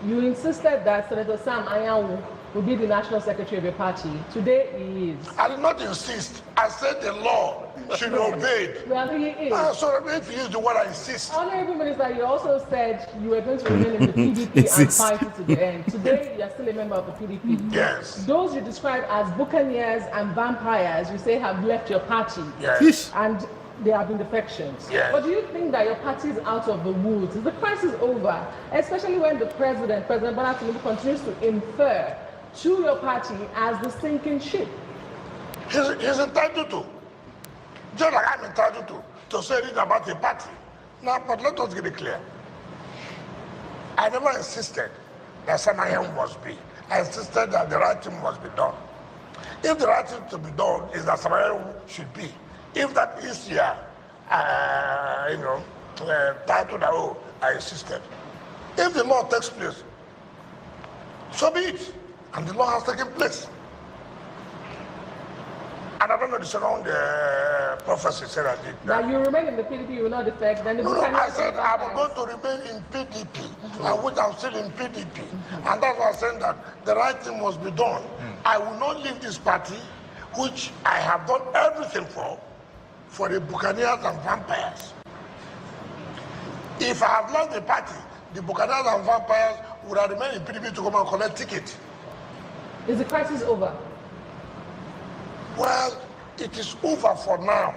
You insisted that Senator Sam Anyanwu would be the national secretary of your party. Today he is. I did not insist. I said the law should be obeyed. Well, he is. So if he is the one I insist. Honorable Minister, you also said you were going to remain in the PDP and fight it to the end. Today you are still a member of the PDP. Yes. Those you describe as buccaneers and vampires, you say have left your party. Yes. And there have been defections. Yes. But do you think that your party is out of the woods? Is the crisis over? Especially when the President Bola Tinubu, continues to infer to your party as the sinking ship. He's entitled to. Just like I'm entitled to say anything about a party. Now, but let us get it clear. I never insisted that Sam Anyanwu must be. I insisted that the right thing must be done. If the right thing to be done is that Sam Anyanwu should be, if that is here, title that, I insisted. If the law takes place, so be it. And the law has taken place. And I don't know the second prophecy said I did that. Now you remain in the PDP, you will not defect. Then No, I said I'm going to remain in PDP, and which I'm still in PDP. And that's why I said that the right thing must be done. I will not leave this party, which I have done everything for the buccaneers and vampires. If I have left the party, the Buccaneers and vampires would have remained in PDP to come and collect ticket. Is the crisis over? Well, it is over for now.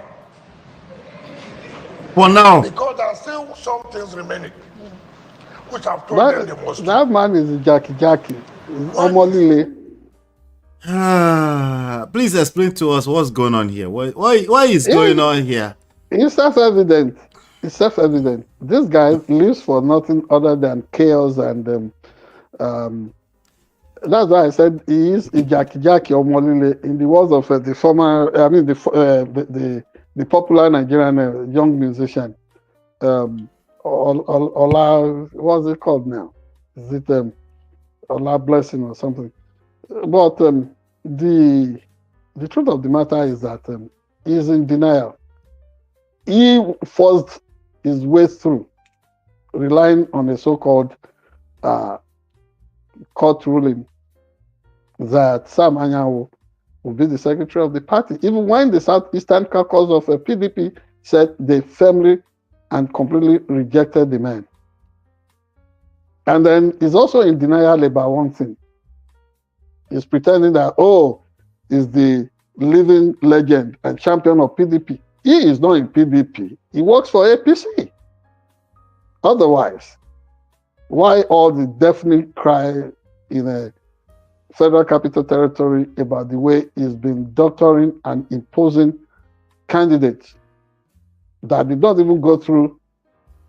For now. Because there are still some things remaining, which I've told them they must do. That man is Jackie. Omolile. Please explain to us what's going on here. Why is going on here? It's self-evident. It's self-evident. This guy lives for nothing other than chaos, and that's why I said he is a Jackie Omolile, in the words of the former, the popular Nigerian young musician, Ola, what's it called now? Is it Ola Blessing or something? But the truth of the matter is that he's in denial. He forced his way through, relying on a so-called court ruling that Sam Anyanwu will be the secretary of the party, even when the Southeastern Caucus of PDP said they firmly and completely rejected the man. And then he's also in denial about one thing. He's pretending that, he's the living legend and champion of PDP. He is not in PDP. He works for APC. Otherwise, why all the deafening cry in a Federal Capital Territory about the way he's been doctoring and imposing candidates that did not even go through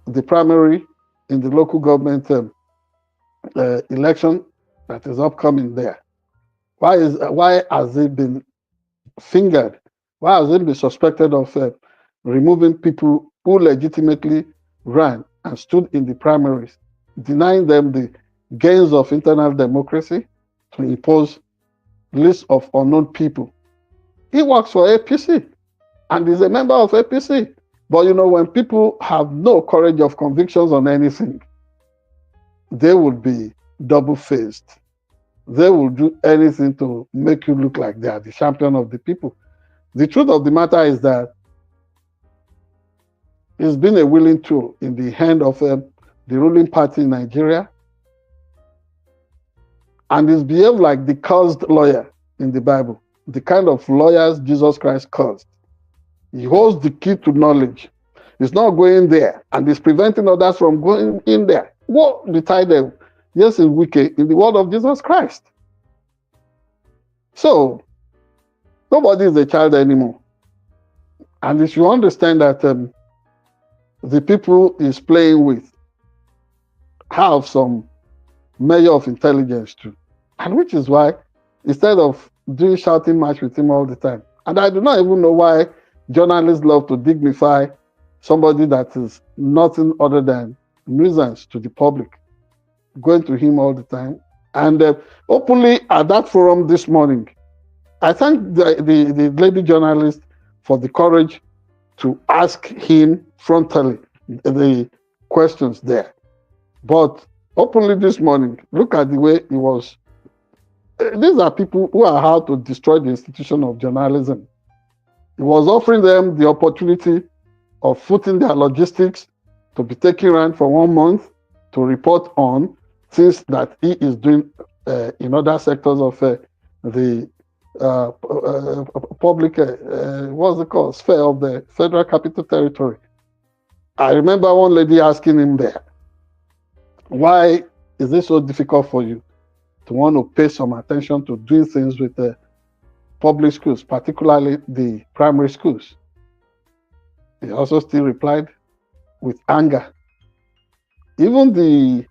the primary in the local government election that is upcoming there? Why has it been fingered? Why has it been suspected of removing people who legitimately ran and stood in the primaries, denying them the gains of internal democracy to impose lists of unknown people? He works for APC and is a member of APC. But when people have no courage of convictions on anything, they will be double-faced. They will do anything to make you look like they are the champion of the people. The truth of the matter is that he's been a willing tool in the hand of the ruling party in Nigeria, and he's behaved like the cursed lawyer in the Bible, the kind of lawyers Jesus Christ cursed. He holds the key to knowledge. He's not going there, and he's preventing others from going in there. What the title? Yes, in Wike, in the word of Jesus Christ. So, nobody is a child anymore. And if you understand that the people he's playing with have some measure of intelligence too. And which is why, instead of doing shouting match with him all the time, and I do not even know why journalists love to dignify somebody that is nothing other than nuisance to the public, going to him all the time. And openly at that forum this morning, I thank the lady journalist for the courage to ask him frontally the questions there. But openly this morning, look at the way he was. These are people who are out to destroy the institution of journalism. He was offering them the opportunity of footing their logistics to be taken around for 1 month to report on things that he is doing in other sectors of the public, what's it called, sphere of the Federal Capital Territory. I remember one lady asking him there, why is it so difficult for you to want to pay some attention to doing things with the public schools, particularly the primary schools? He also still replied with anger. Even the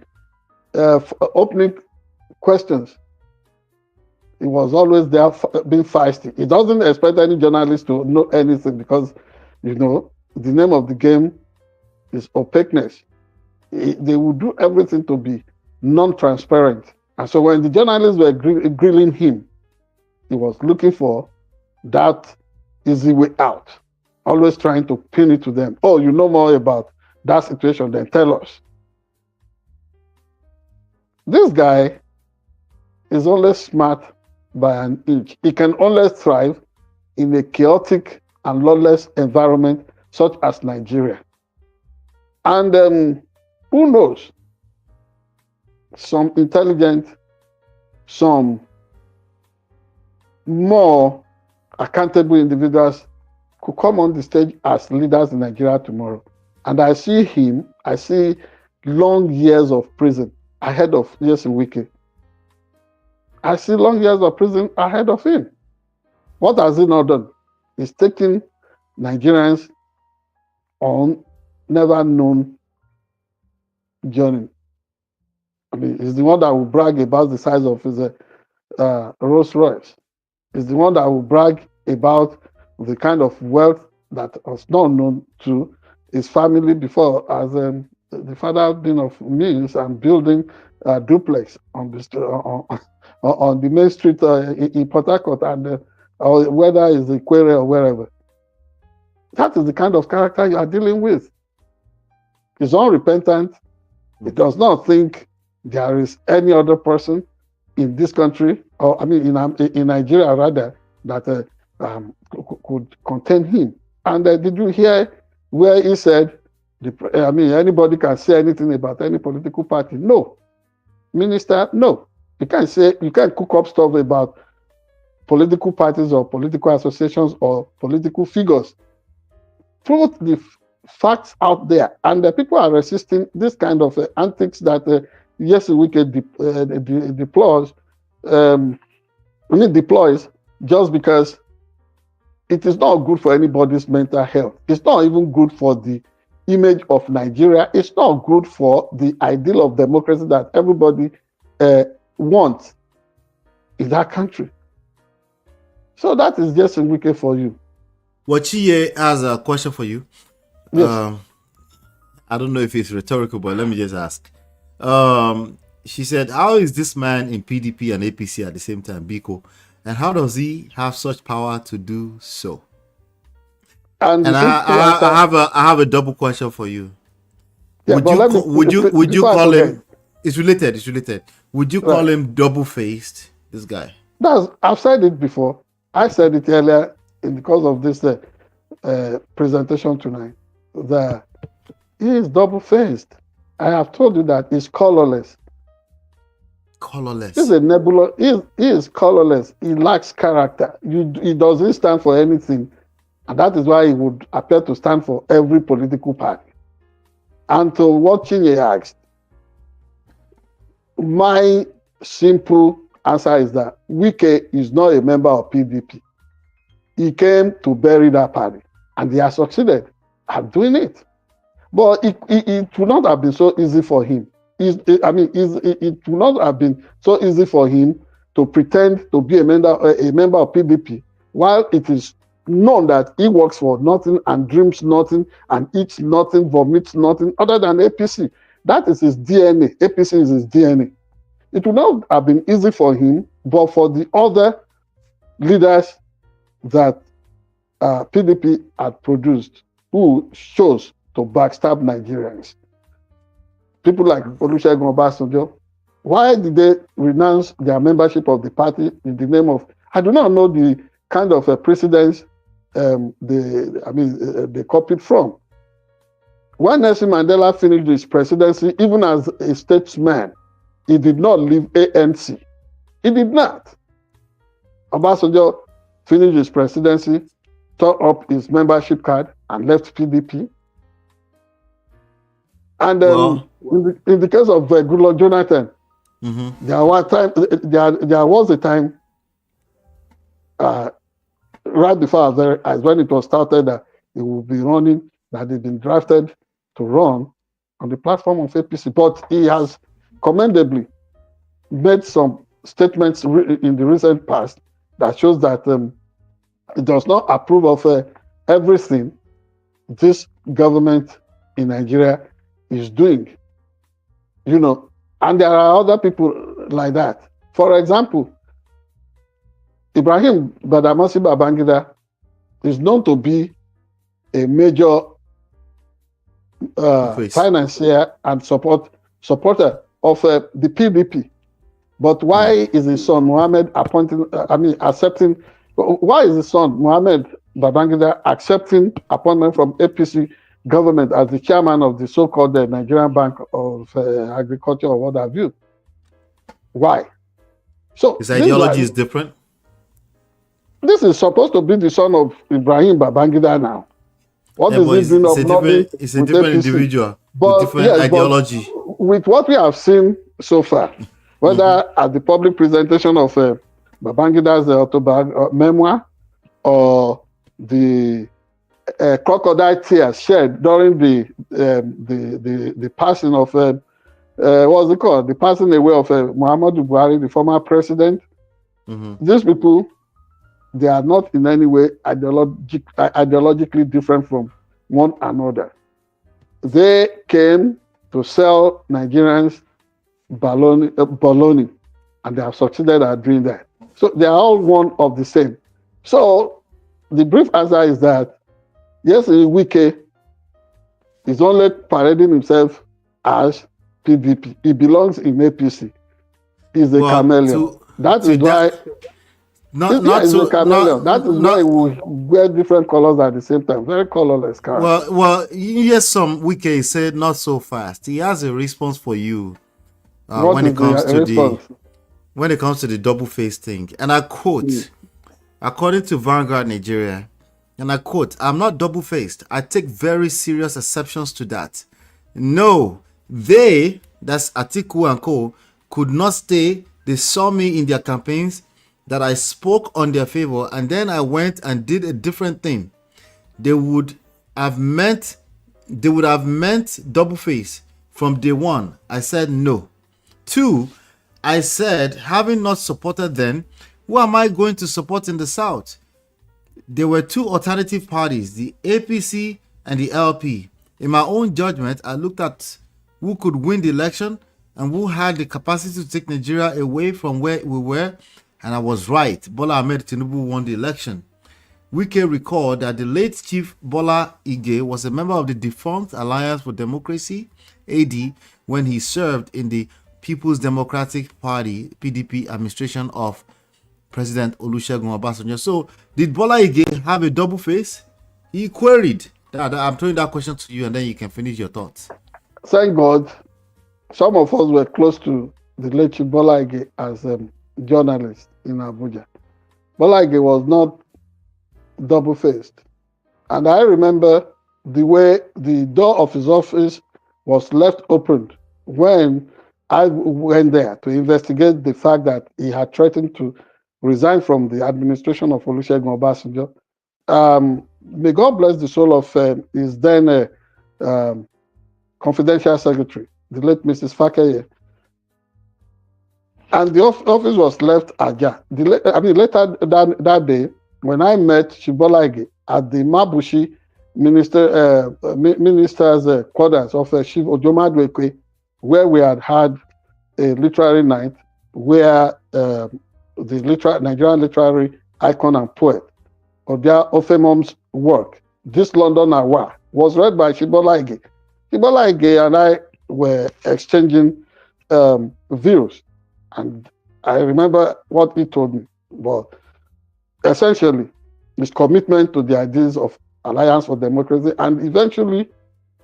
opening questions, he was always there being feisty. He doesn't expect any journalist to know anything because, the name of the game is opaqueness. They will do everything to be non-transparent. And so when the journalists were grilling him, he was looking for that easy way out, always trying to pin it to them. Oh, you know more about that situation, then tell us. This guy is only smart by an inch. He can only thrive in a chaotic and lawless environment such as Nigeria. And Who knows? Some intelligent, some more accountable individuals could come on the stage as leaders in Nigeria tomorrow. And I see long years of prison ahead of Wike. I see long years of prison ahead of him. What has he not done? He's taking Nigerians on never known journey. I mean, he's the one that will brag about the size of his Rolls Royce. He's the one that will brag about the kind of wealth that was not known to his family before, as the father being of means and building a duplex on the main street in Port Harcourt, and or whether it's the Quere or wherever. That is the kind of character you are dealing with. He's unrepentant. He does not think there is any other person in this country, or I mean in Nigeria rather, that could contain him. And did you hear where he said, anybody can say anything about any political party? No. Minister, no. You can't cook up stuff about political parties or political associations or political figures. Put the facts out there, and the people are resisting this kind of antics that Wike deploys just because it is not good for anybody's mental health. It's not even good for the image of Nigeria. It's not good for the ideal of democracy that everybody wants in that country. So that is just Wike for you. Wachiye has a question for you. Yes. I don't know if it's rhetorical, but let me just ask. She said, how is this man in PDP and APC at the same time, Biko? And how does he have such power to do so? And I have a double question for you. Yeah, would you call him? It's related. Would you call him double-faced? This guy. I've said it before. I said it earlier because of this presentation tonight. That he is double-faced. I have told you that he's colorless. Colorless. He's a nebula. He is colorless. He lacks character. He doesn't stand for anything. And that is why he would appear to stand for every political party. And to what Chinye asked, my simple answer is that Wike is not a member of PDP. He came to bury that party, and he has succeeded at doing it. But it would not have been so easy for him. It would not have been so easy for him to pretend to be a member of PDP, while it is known that he works for nothing and dreams nothing and eats nothing, vomits nothing other than APC. That is his DNA. APC is his DNA. It would not have been easy for him, but for the other leaders that PDP had produced who chose to backstab Nigerians. People like Olusegun Obasanjo, why did they renounce their membership of the party in the name of, I do not know the kind of precedence they copied from. When Nelson Mandela finished his presidency, even as a statesman, he did not leave ANC. He did not. Obasanjo finished his presidency, tore up his membership card, and left PDP. And in the case of Goodluck Jonathan, there was a time right before as when it was started that he would be running, that he'd been drafted to run on the platform of APC. But he has commendably made some statements in the recent past that shows that he does not approve of everything this government in Nigeria is doing. You know, and there are other people like that. For example, Ibrahim Badamasi Babangida is known to be a major financier and supporter of the PDP. But why is his son Mohammed why is his son Mohammed Babangida accepting appointment from APC government as the chairman of the so-called Nigerian Bank of Agriculture or what have you. Why? So his ideology is different. This is supposed to be the son of Ibrahim Babangida now. What is he doing of lobbying? It's a different individual but, with different ideology. With what we have seen so far, whether at the public presentation of Babangida's memoir or the crocodile tears shed during the passing of what's it called? The passing away of Muhammadu Buhari, the former president. These people, they are not in any way ideologically different from one another. They came to sell Nigerians baloney, and they have succeeded at doing that. So they are all one of the same. So the brief answer is that, yes, Wike is only parading himself as PDP. He belongs in APC. He's a chameleon. That is why... That is why he will wear different colors at the same time. Very colorless character. Well, yes, Wike said not so fast. He has a response for you when it comes to the double-faced thing. And I quote, according to Vanguard Nigeria, and I quote, "I'm not double-faced. I take very serious exceptions to that. No, they, that's Atiku and co, could not stay. They saw me in their campaigns that I spoke on their favor, and then I went and did a different thing. They would have meant double face from day one. I said no. 2, I said, having not supported them, who am I going to support in the South? There were 2 alternative parties, the APC and the LP. In my own judgment, I looked at who could win the election and who had the capacity to take Nigeria away from where we were, and I was right. Bola Ahmed Tinubu won the election." Wike recalled that the late Chief Bola Ige was a member of the defunct Alliance for Democracy, AD, when he served in the People's Democratic Party, PDP, administration of President Olusegun Obasanjo. So, did Bola Ige have a double face? He queried. I'm throwing that question to you, and then you can finish your thoughts. Thank God, some of us were close to the late Chief Bola Ige as journalists in Abuja. Bola Ige was not double-faced. And I remember the way the door of his office was left open when I went there to investigate the fact that he had threatened to resign from the administration of Olusegun Obasanjo. May God bless the soul of his then confidential secretary, the late Mrs. Fakeye. And the office was left ajar. Later that day, when I met Bola Ige at the Mabushi minister's quarters of Chief Ojomadwekwe, where we had a literary night, where the Nigerian literary icon and poet, Odia Ofemom's work, This London Awa, was read by Bola Ige. Bola Ige and I were exchanging views. And I remember what he told me. But essentially, his commitment to the ideas of Alliance for Democracy, and eventually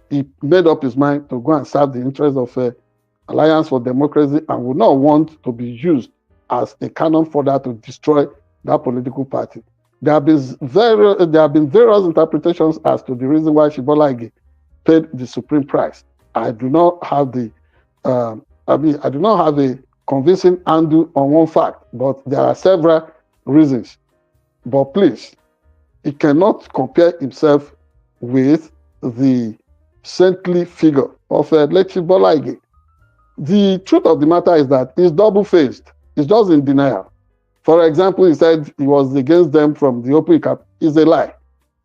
he made up his mind to go and serve the interests of Alliance for Democracy and would not want to be used as a cannon fodder to destroy that political party. There have been various interpretations as to the reason why Bola Ige paid the supreme price. I do not have a convincing undo on one fact, but there are several reasons. But please, he cannot compare himself with the saintly figure of late Bola Ige. The truth of the matter is that he's double-faced. He's just in denial. For example, he said he was against them from the open cap. It's a lie.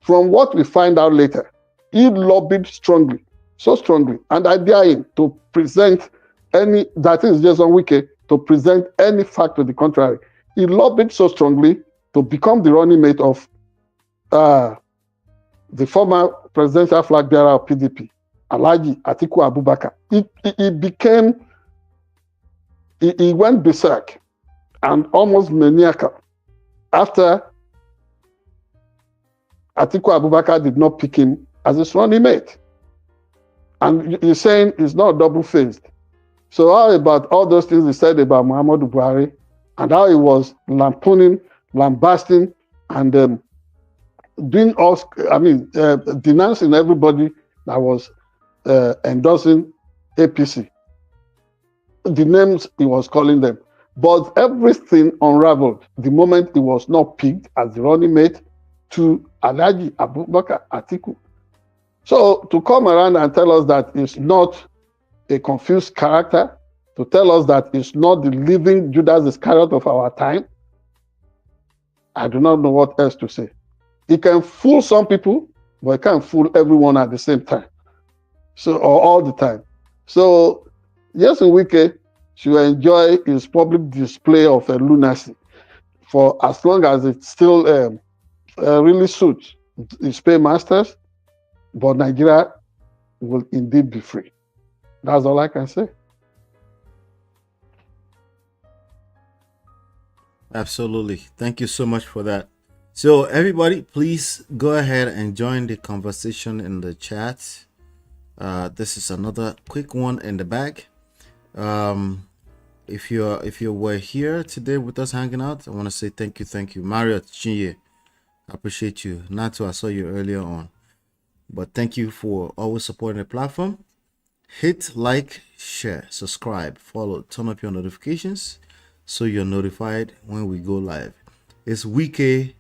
From what we find out later, he lobbied strongly, so strongly, and I dare him to present that is Jason Wike, to present any fact to the contrary. He lobbied so strongly to become the running mate of the former presidential flag bearer of PDP, Alhaji Atiku Abubakar. He went berserk and almost maniacal after Atiku Abubakar did not pick him as his running mate. And you're saying it's not double-faced. So how about all those things he said about Muhammadu Buhari and how he was lampooning, lambasting, and doing all, denouncing everybody that was endorsing APC, the names he was calling them. But everything unraveled the moment he was not picked as the running mate to Alhaji Abubakar Atiku. So to come around and tell us that it's not a confused character, to tell us that it's not the living Judas Iscariot of our time, I do not know what else to say. He can fool some people, but he can't fool everyone at the same time. So, or all the time. So, yes, Wike should enjoy his public display of lunacy for as long as it still really suits his paymasters, but Nigeria will indeed be free. That's all I can say. Absolutely. Thank you so much for that. So everybody, please go ahead and join the conversation in the chat. This is another quick one in the bag. If you were here today with us hanging out, I want to say thank you. Marriott Chinye, I appreciate you. Nato, I saw you earlier on. But thank you for always supporting the platform. Hit like, share, subscribe, follow, turn up your notifications so you're notified when we go live. It's Wike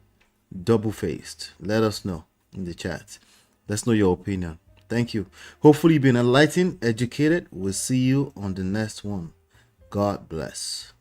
double-faced. Let us know in the chat. Let's know your opinion. Thank you. Hopefully you've been enlightened, educated. We'll see you on the next one. God bless.